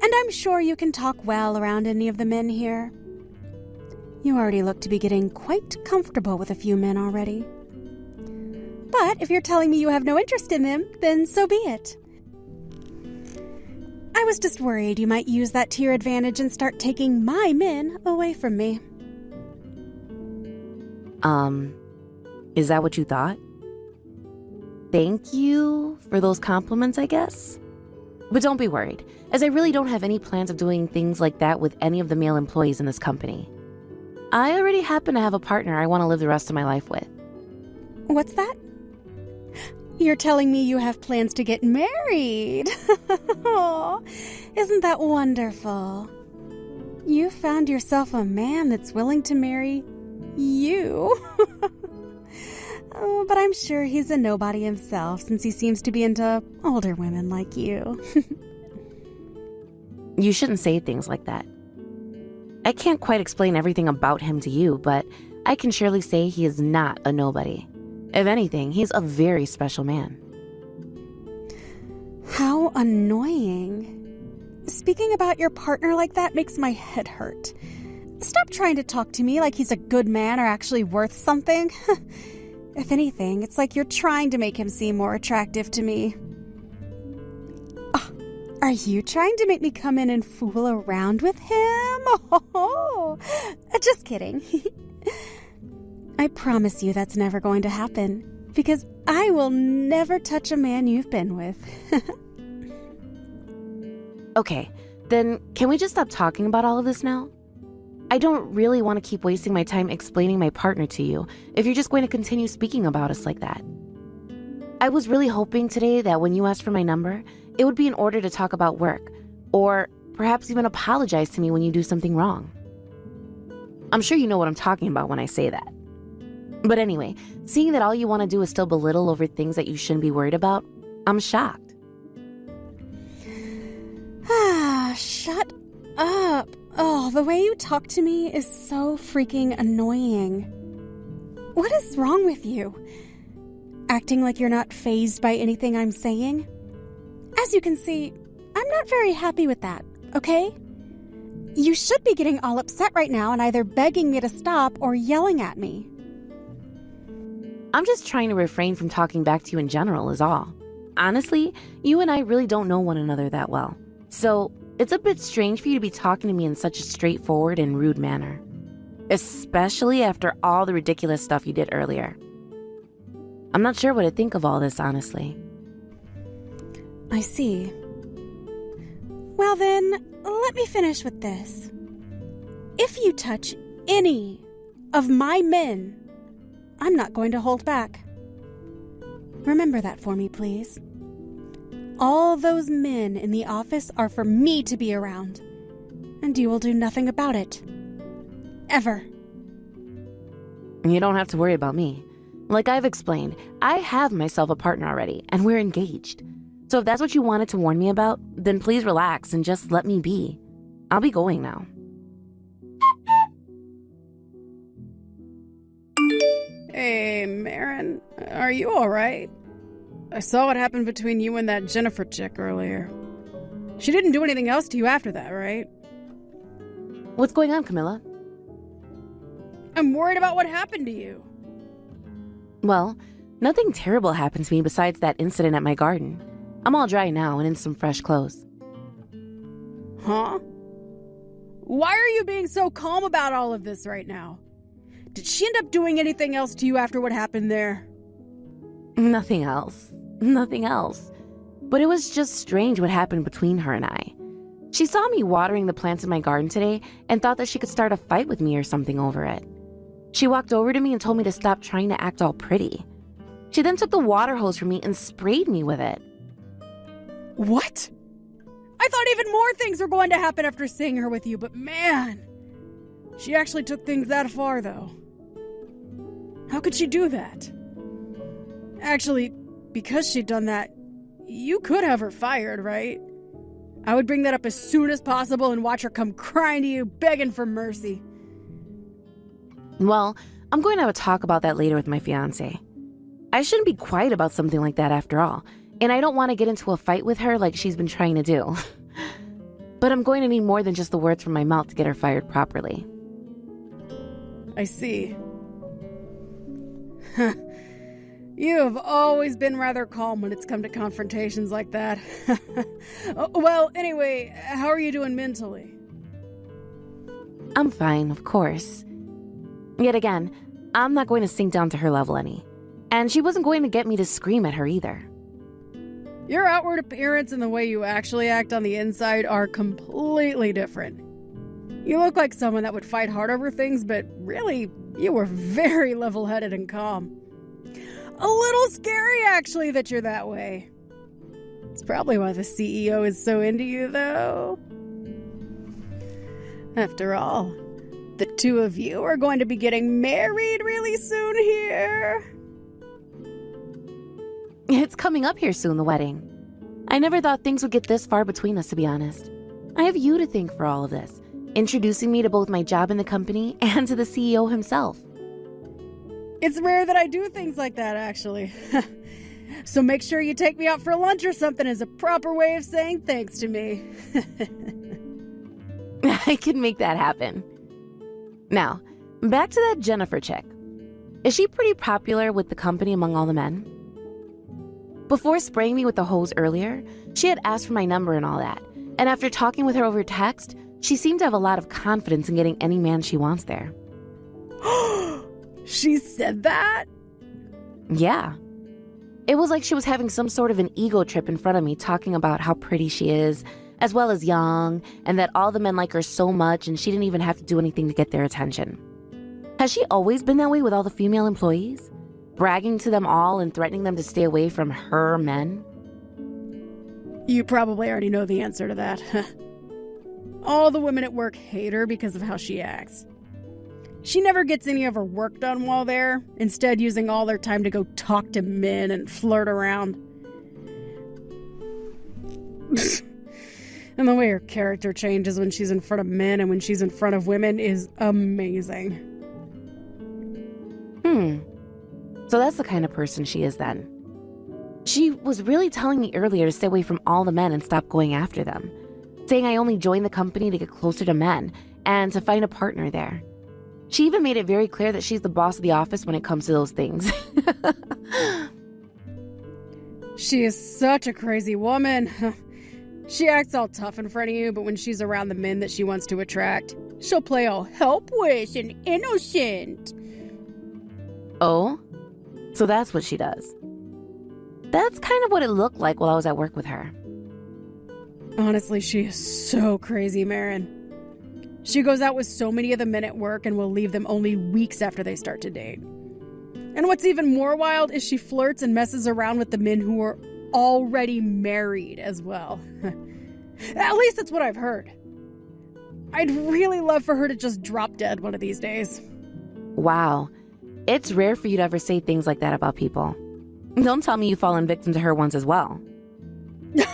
and I'm sure you can talk well around any of the men here. You already look to be getting quite comfortable with a few men already. But if you're telling me you have no interest in them, then so be it. I was just worried you might use that to your advantage and start taking my men away from me. Is that what you thought? Thank you for those compliments, I guess. But don't be worried, as I really don't have any plans of doing things like that with any of the male employees in this company. I already happen to have a partner I want to live the rest of my life with. What's that? You're telling me you have plans to get married. Aw, isn't that wonderful? You found yourself a man that's willing to marry you. Oh, but I'm sure he's a nobody himself since he seems to be into older women like you. You shouldn't say things like that. I can't quite explain everything about him to you, but I can surely say he is not a nobody. If anything, he's a very special man. How annoying. Speaking about your partner like that makes my head hurt. Stop trying to talk to me like he's a good man or actually worth something. If anything, it's like you're trying to make him seem more attractive to me. Oh, are you trying to make me come in and fool around with him? Oh, just kidding. I promise you that's never going to happen, because I will never touch a man you've been with. Okay, then can we just stop talking about all of this now? I don't really want to keep wasting my time explaining my partner to you if you're just going to continue speaking about us like that. I was really hoping today that when you asked for my number, it would be in order to talk about work, or perhaps even apologize to me when you do something wrong. I'm sure you know what I'm talking about when I say that. But anyway, seeing that all you want to do is still belittle over things that you shouldn't be worried about, I'm shocked. Shut up. Oh, the way you talk to me is so freaking annoying. What is wrong with you? Acting like you're not fazed by anything I'm saying? As you can see, I'm not very happy with that, okay? You should be getting all upset right now and either begging me to stop or yelling at me. I'm just trying to refrain from talking back to you in general is all. Honestly, you and I really don't know one another that well. So it's a bit strange for you to be talking to me in such a straightforward and rude manner. Especially after all the ridiculous stuff you did earlier. I'm not sure what to think of all this, honestly. I see. Well then, let me finish with this. If you touch any of my men, I'm not going to hold back. Remember that for me, please. All those men in the office are for me to be around, and you will do nothing about it. Ever. You don't have to worry about me. Like I've explained, I have myself a partner already, and we're engaged. So if that's what you wanted to warn me about, then please relax and just let me be. I'll be going now. Hey, Marin, are you alright? I saw what happened between you and that Jennifer chick earlier. She didn't do anything else to you after that, right? What's going on, Camilla? I'm worried about what happened to you. Well, nothing terrible happened to me besides that incident at my garden. I'm all dry now and in some fresh clothes. Huh? Why are you being so calm about all of this right now? Did she end up doing anything else to you after what happened there? Nothing else. Nothing else. But it was just strange what happened between her and I. She saw me watering the plants in my garden today and thought that she could start a fight with me or something over it. She walked over to me and told me to stop trying to act all pretty. She then took the water hose from me and sprayed me with it. What? I thought even more things were going to happen after seeing her with you, but man, she actually took things that far, though. How could she do that? Actually, because she'd done that, you could have her fired, right? I would bring that up as soon as possible and watch her come crying to you, begging for mercy. Well, I'm going to have a talk about that later with my fiancé. I shouldn't be quiet about something like that after all, and I don't want to get into a fight with her like she's been trying to do. But I'm going to need more than just the words from my mouth to get her fired properly. I see. You have always been rather calm when it's come to confrontations like that. Well, anyway, how are you doing mentally? I'm fine, of course. Yet again, I'm not going to sink down to her level any. And she wasn't going to get me to scream at her either. Your outward appearance and the way you actually act on the inside are completely different. You look like someone that would fight hard over things, but really, you were very level-headed and calm. A little scary, actually, that you're that way. It's probably why the CEO is so into you, though. After all, the two of you are going to be getting married really soon here. It's coming up here soon, the wedding. I never thought things would get this far between us, to be honest. I have you to thank for all of this, introducing me to both my job in the company and to the CEO himself. It's rare that I do things like that, actually. So make sure you take me out for lunch or something as a proper way of saying thanks to me. I can make that happen. Now, back to that Jennifer chick. Is she pretty popular with the company among all the men? Before spraying me with the hose earlier, she had asked for my number and all that. And after talking with her over text, she seemed to have a lot of confidence in getting any man she wants there. She said that? Yeah. It was like she was having some sort of an ego trip in front of me, talking about how pretty she is, as well as young, and that all the men like her so much and she didn't even have to do anything to get their attention. Has she always been that way with all the female employees? Bragging to them all and threatening them to stay away from her men? You probably already know the answer to that. All the women at work hate her because of how she acts. She never gets any of her work done while there, instead using all their time to go talk to men and flirt around. And the way her character changes when she's in front of men and when she's in front of women is amazing. So that's the kind of person she is then. She was really telling me earlier to stay away from all the men and stop going after them, saying I only joined the company to get closer to men and to find a partner there. She even made it very clear that she's the boss of the office when it comes to those things. She is such a crazy woman. She acts all tough in front of you, but when she's around the men that she wants to attract, she'll play all helpless and innocent. Oh? So that's what she does. That's kind of what it looked like while I was at work with her. Honestly, she is so crazy, Marin. She goes out with so many of the men at work and will leave them only weeks after they start to date. And what's even more wild is she flirts and messes around with the men who are already married as well. At least that's what I've heard. I'd really love for her to just drop dead one of these days. Wow. It's rare for you to ever say things like that about people. Don't tell me you've fallen victim to her once as well. Did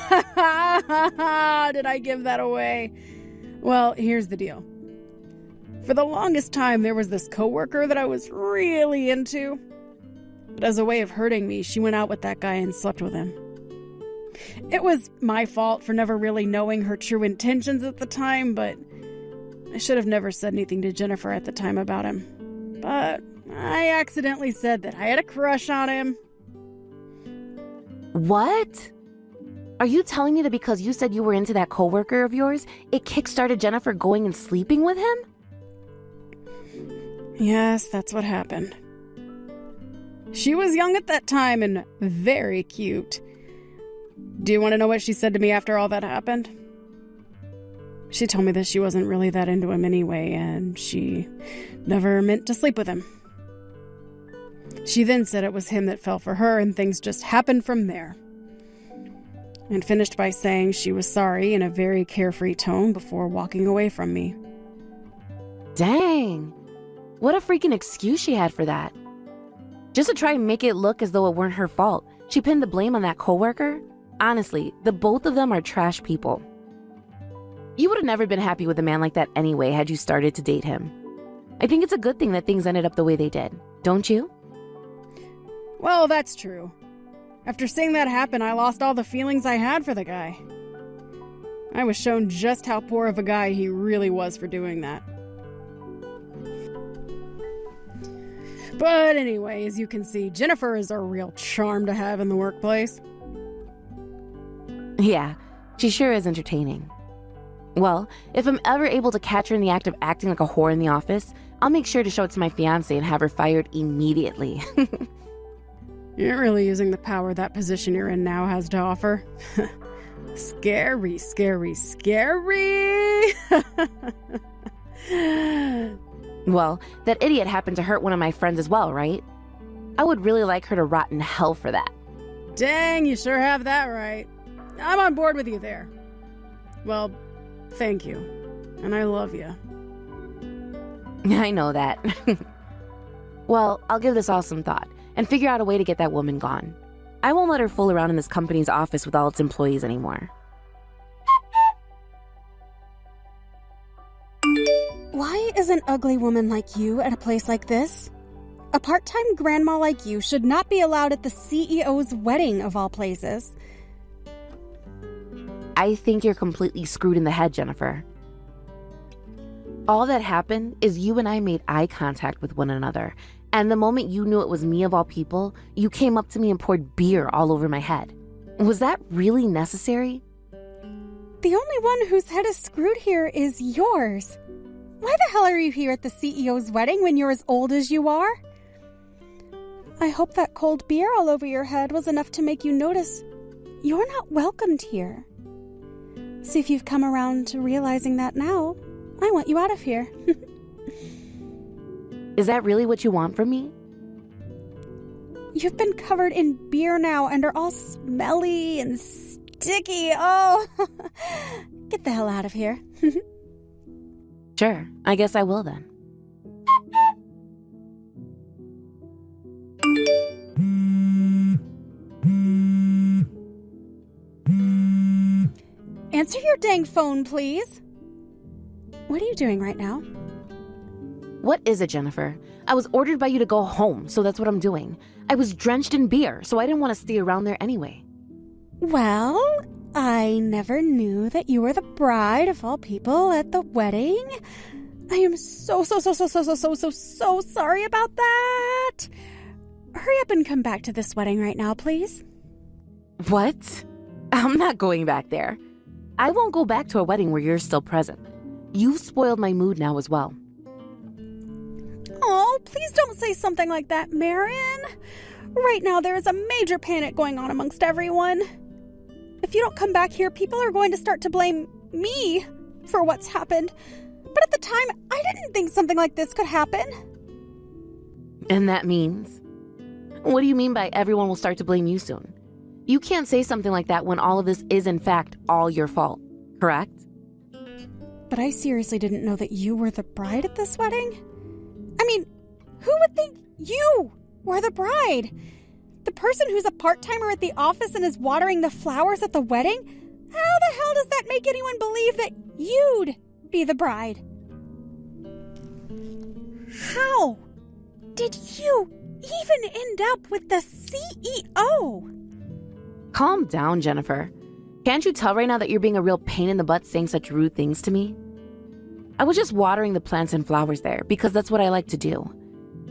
I give that away? Well, here's the deal. For the longest time, there was this coworker that I was really into. But as a way of hurting me, she went out with that guy and slept with him. It was my fault for never really knowing her true intentions at the time, but I should have never said anything to Jennifer at the time about him. But I accidentally said that I had a crush on him. What? Are you telling me that because you said you were into that coworker of yours, it kickstarted Jennifer going and sleeping with him? Yes, that's what happened. She was young at that time and very cute. Do you want to know what she said to me after all that happened? She told me that she wasn't really that into him anyway, and she never meant to sleep with him. She then said it was him that fell for her, and things just happened from there. And finished by saying she was sorry in a very carefree tone before walking away from me. Dang. What a freaking excuse she had for that. Just to try and make it look as though it weren't her fault, she pinned the blame on that coworker. Honestly, the both of them are trash people. You would have never been happy with a man like that anyway had you started to date him. I think it's a good thing that things ended up the way they did, don't you? Well, that's true. After seeing that happen, I lost all the feelings I had for the guy. I was shown just how poor of a guy he really was for doing that. But anyway, as you can see, Jennifer is a real charm to have in the workplace. Yeah, she sure is entertaining. Well, if I'm ever able to catch her in the act of acting like a whore in the office, I'll make sure to show it to my fiancé and have her fired immediately. You're really using the power that position you're in now has to offer. Scary, scary, scary. Well, that idiot happened to hurt one of my friends as well, right? I would really like her to rot in hell for that. Dang, you sure have that right. I'm on board with you there. Well, thank you. And I love you. I know that. Well, I'll give this all some thought and figure out a way to get that woman gone. I won't let her fool around in this company's office with all its employees anymore. Why is an ugly woman like you at a place like this? A part-time grandma like you should not be allowed at the CEO's wedding of all places. I think you're completely screwed in the head, Jennifer. All that happened is you and I made eye contact with one another, and the moment you knew it was me of all people, you came up to me and poured beer all over my head. Was that really necessary? The only one whose head is screwed here is yours. Why the hell are you here at the CEO's wedding when you're as old as you are? I hope that cold beer all over your head was enough to make you notice you're not welcomed here. See if you've come around to realizing that now. I want you out of here. Is that really what you want from me? You've been covered in beer now and are all smelly and sticky. Oh, get the hell out of here. Sure, I guess I will then. Answer your dang phone, please. What are you doing right now? What is it, Jennifer? I was ordered by you to go home, so that's what I'm doing. I was drenched in beer, so I didn't want to stay around there anyway. Well, I never knew that you were the bride of all people at the wedding. I am so sorry about that. Hurry up and come back to this wedding right now, please. What? I'm not going back there. I won't go back to a wedding where you're still present. You've spoiled my mood now as well. Oh, please don't say something like that, Marion. Right now there is a major panic going on amongst everyone. If you don't come back here, people are going to start to blame me for what's happened. But at the time, I didn't think something like this could happen. And that means? What do you mean by everyone will start to blame you soon? You can't say something like that when all of this is in fact all your fault, correct? But I seriously didn't know that you were the bride at this wedding. I mean, who would think you were the bride? The person who's a part-timer at the office and is watering the flowers at the wedding? How the hell does that make anyone believe that you'd be the bride? How did you even end up with the CEO? Calm down, Jennifer. Can't you tell right now that you're being a real pain in the butt saying such rude things to me? I was just watering the plants and flowers there because that's what I like to do.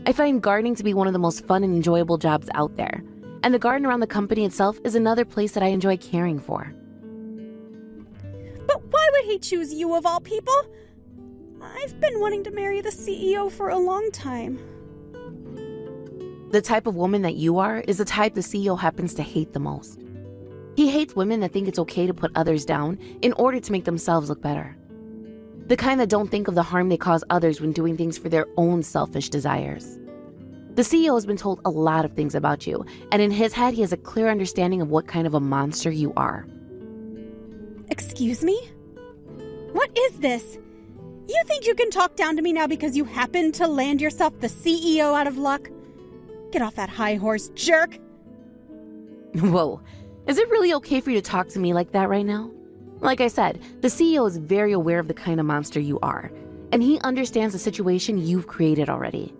I find gardening to be one of the most fun and enjoyable jobs out there, and the garden around the company itself is another place that I enjoy caring for. But why would he choose you of all people? I've been wanting to marry the CEO for a long time. The type of woman that you are is the type the CEO happens to hate the most. He hates women that think it's okay to put others down in order to make themselves look better. The kind that don't think of the harm they cause others when doing things for their own selfish desires. The CEO has been told a lot of things about you, and in his head he has a clear understanding of what kind of a monster you are. Excuse me? What is this? You think you can talk down to me now because you happen to land yourself the CEO out of luck? Get off that high horse, jerk! Whoa, is it really okay for you to talk to me like that right now? Like I said, the CEO is very aware of the kind of monster you are, and he understands the situation you've created already.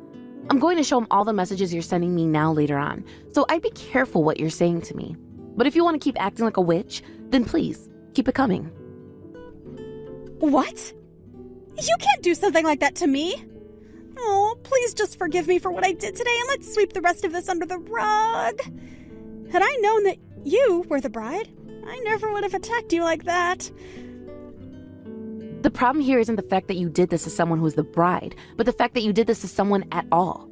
I'm going to show him all the messages you're sending me now later on, so I'd be careful what you're saying to me. But if you want to keep acting like a witch, then please, keep it coming. What? You can't do something like that to me! Oh, please just forgive me for what I did today and let's sweep the rest of this under the rug. Had I known that you were the bride, I never would have attacked you like that. The problem here isn't the fact that you did this to someone who's the bride, but the fact that you did this to someone at all.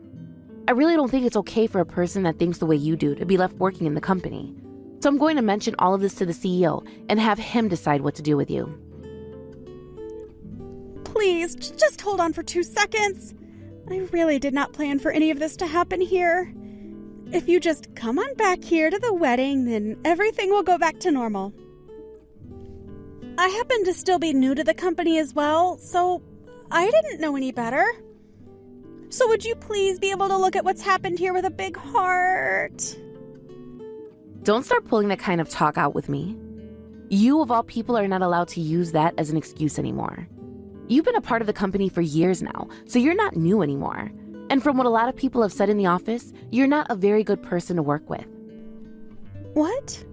I really don't think it's okay for a person that thinks the way you do to be left working in the company. So I'm going to mention all of this to the CEO and have him decide what to do with you. Please, just hold on for 2 seconds. I really did not plan for any of this to happen here. If you just come on back here to the wedding, then everything will go back to normal. I happen to still be new to the company as well, so I didn't know any better. So would you please be able to look at what's happened here with a big heart? Don't start pulling that kind of talk out with me. You, of all people, are not allowed to use that as an excuse anymore. You've been a part of the company for years now, so you're not new anymore. And from what a lot of people have said in the office, you're not a very good person to work with. What?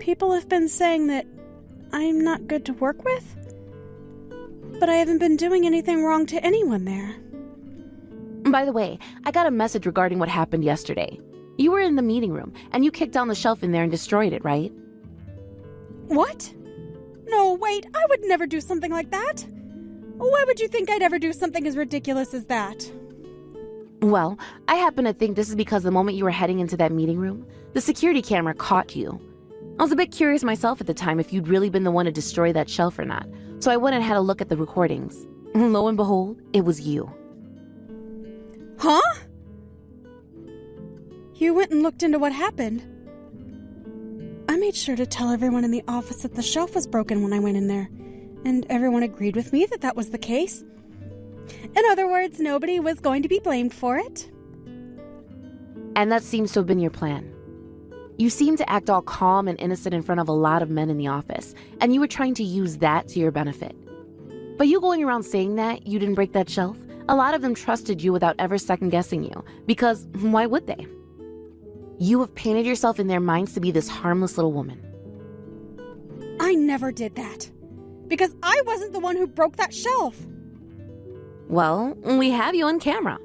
People have been saying that I'm not good to work with? But I haven't been doing anything wrong to anyone there. By the way, I got a message regarding what happened yesterday. You were in the meeting room, and you kicked down the shelf in there and destroyed it, right? What? No, wait, I would never do something like that. Why would you think I'd ever do something as ridiculous as that? Well, I happen to think this is because the moment you were heading into that meeting room, the security camera caught you. I was a bit curious myself at the time if you'd really been the one to destroy that shelf or not, so I went and had a look at the recordings. Lo and behold, it was you. Huh? You went and looked into what happened. I made sure to tell everyone in the office that the shelf was broken when I went in there, and everyone agreed with me that that was the case. In other words, nobody was going to be blamed for it. And that seems to have been your plan. You seemed to act all calm and innocent in front of a lot of men in the office, and you were trying to use that to your benefit. But you going around saying that you didn't break that shelf, a lot of them trusted you without ever second-guessing you, because why would they? You have painted yourself in their minds to be this harmless little woman. I never did that, because I wasn't the one who broke that shelf. Well, we have you on camera.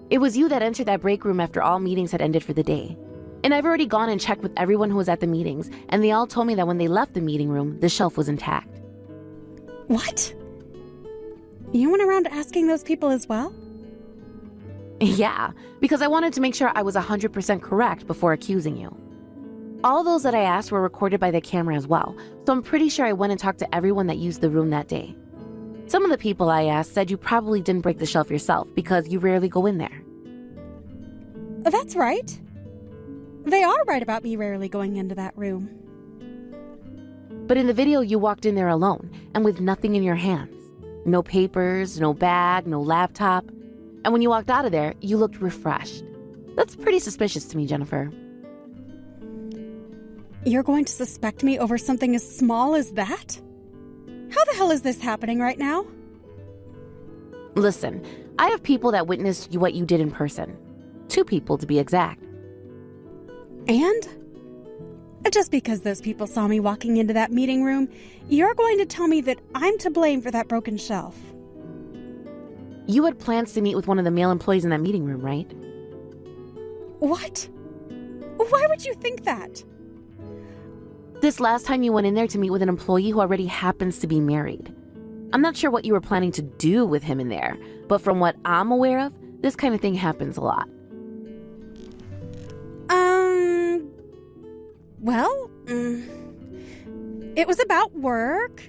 It was you that entered that break room after all meetings had ended for the day. And I've already gone and checked with everyone who was at the meetings, and they all told me that when they left the meeting room, the shelf was intact. What? You went around asking those people as well? Yeah, because I wanted to make sure I was 100% correct before accusing you. All those that I asked were recorded by the camera as well, so I'm pretty sure I went and talked to everyone that used the room that day. Some of the people I asked said you probably didn't break the shelf yourself because you rarely go in there. That's right. They are right about me rarely going into that room. But in the video, you walked in there alone and with nothing in your hands. No papers, no bag, no laptop. And when you walked out of there, you looked refreshed. That's pretty suspicious to me, Jennifer. You're going to suspect me over something as small as that? How the hell is this happening right now? Listen, I have people that witnessed what you did in person. 2 people to be exact. And? Just because those people saw me walking into that meeting room, you're going to tell me that I'm to blame for that broken shelf. You had plans to meet with one of the male employees in that meeting room, right? What? Why would you think that? This last time you went in there to meet with an employee who already happens to be married. I'm not sure what you were planning to do with him in there, but from what I'm aware of, this kind of thing happens a lot. Well, it was about work.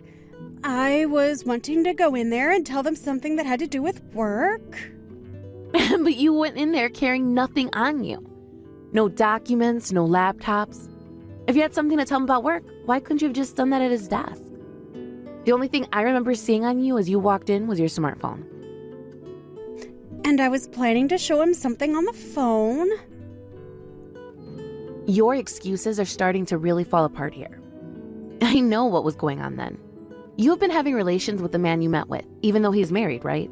I was wanting to go in there and tell them something that had to do with work. But you went in there carrying nothing on you. No documents, no laptops. If you had something to tell him about work, why couldn't you have just done that at his desk? The only thing I remember seeing on you as you walked in was your smartphone. And I was planning to show him something on the phone. Your excuses are starting to really fall apart here. I know what was going on then. You have been having relations with the man you met with, even though he's married, right?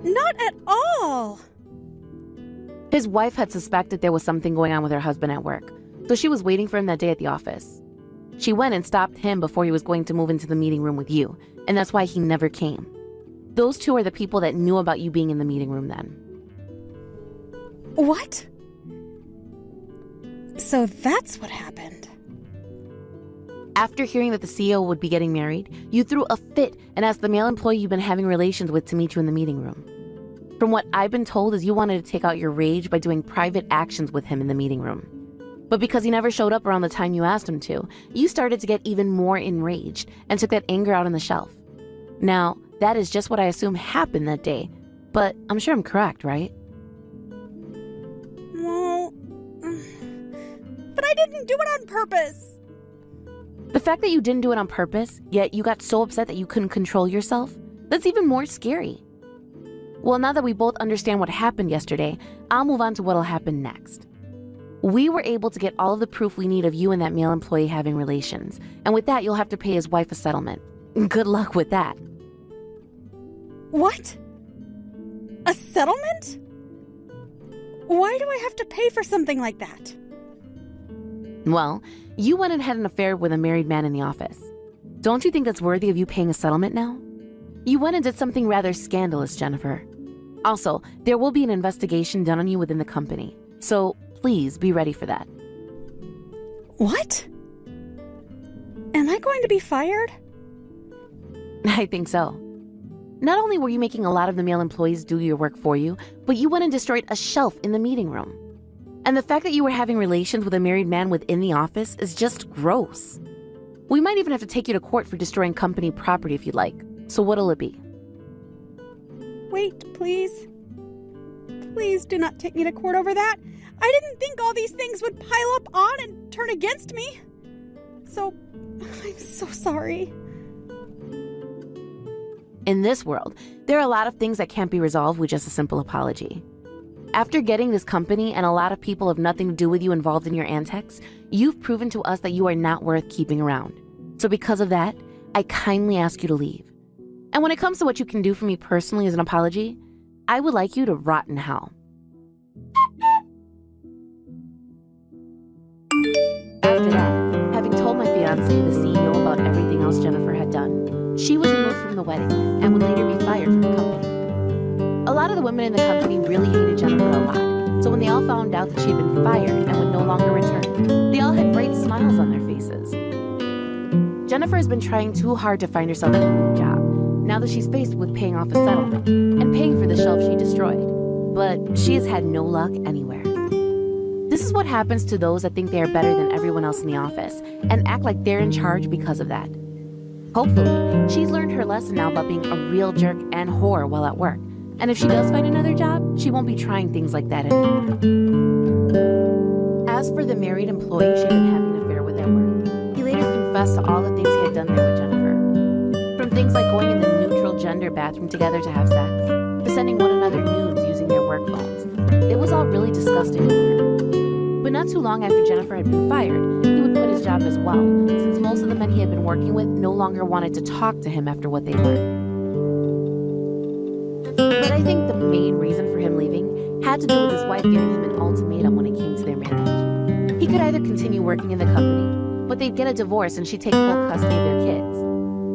Not at all! His wife had suspected there was something going on with her husband at work, so she was waiting for him that day at the office. She went and stopped him before he was going to move into the meeting room with you, and that's why he never came. Those two are the people that knew about you being in the meeting room then. What? So that's what happened. After hearing that the CEO would be getting married, you threw a fit and asked the male employee you've been having relations with to meet you in the meeting room. From what I've been told is you wanted to take out your rage by doing private actions with him in the meeting room. But because he never showed up around the time you asked him to, you started to get even more enraged and took that anger out on the shelf. Now, that is just what I assume happened that day, but I'm sure I'm correct, right? Well, but I didn't do it on purpose. The fact that you didn't do it on purpose, yet you got so upset that you couldn't control yourself, that's even more scary. Well, now that we both understand what happened yesterday, I'll move on to what'll happen next. We were able to get all of the proof we need of you and that male employee having relations, and with that, you'll have to pay his wife a settlement. Good luck with that. What? A settlement? Why do I have to pay for something like that? Well, you went and had an affair with a married man in the office. Don't you think that's worthy of you paying a settlement now? You went and did something rather scandalous, Jennifer. Also, there will be an investigation done on you within the company, so please be ready for that. What? Am I going to be fired? I think so. Not only were you making a lot of the male employees do your work for you, but you went and destroyed a shelf in the meeting room. And the fact that you were having relations with a married man within the office is just gross. We might even have to take you to court for destroying company property if you'd like. So what'll it be? Wait, please. Please do not take me to court over that. I didn't think all these things would pile up on and turn against me. So, I'm so sorry. In this world, there are a lot of things that can't be resolved with just a simple apology. After getting this company and a lot of people have nothing to do with you involved in your antics, you've proven to us that you are not worth keeping around. So because of that, I kindly ask you to leave. And when it comes to what you can do for me personally as an apology, I would like you to rot in hell. After that, having told my fiancé, the CEO, about everything else Jennifer had done, she was removed from the wedding and would later be fired from the company. A lot of the women in the company really hated Jennifer a lot, so when they all found out that she had been fired and would no longer return, they all had bright smiles on their faces. Jennifer has been trying too hard to find herself a new job, now that she's faced with paying off a settlement and paying for the shelf she destroyed, but she has had no luck anywhere. This is what happens to those that think they are better than everyone else in the office and act like they're in charge because of that. Hopefully, she's learned her lesson now about being a real jerk and whore while at work. And if she does find another job, she won't be trying things like that anymore. As for the married employee she'd been having an affair with at work, he later confessed to all the things he had done there with Jennifer. From things like going in the neutral gender bathroom together to have sex, to sending one another nudes using their work phones. It was all really disgusting to her. But not too long after Jennifer had been fired, he would quit his job as well, since most of the men he had been working with no longer wanted to talk to him after what they learned. But I think the main reason for him leaving had to do with his wife giving him an ultimatum when it came to their marriage. He could either continue working in the company, but they'd get a divorce and she'd take full custody of their kids.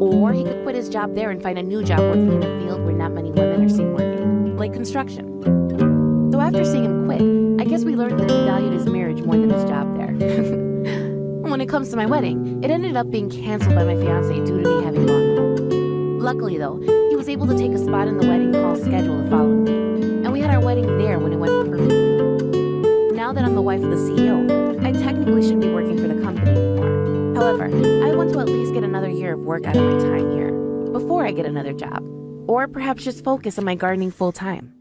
Or he could quit his job there and find a new job working in a field where not many women are seen working, like construction. So after seeing him quit, I guess we learned that he valued his marriage more than his job there. When it comes to my wedding, it ended up being canceled by my fiancé due to me having gone home. Luckily though, he was able to take a spot in the wedding hall schedule the following week, and we had our wedding there when it went perfectly. Now that I'm the wife of the CEO, I technically shouldn't be working for the company anymore. However, I want to at least get another year of work out of my time here, before I get another job. Or perhaps just focus on my gardening full time.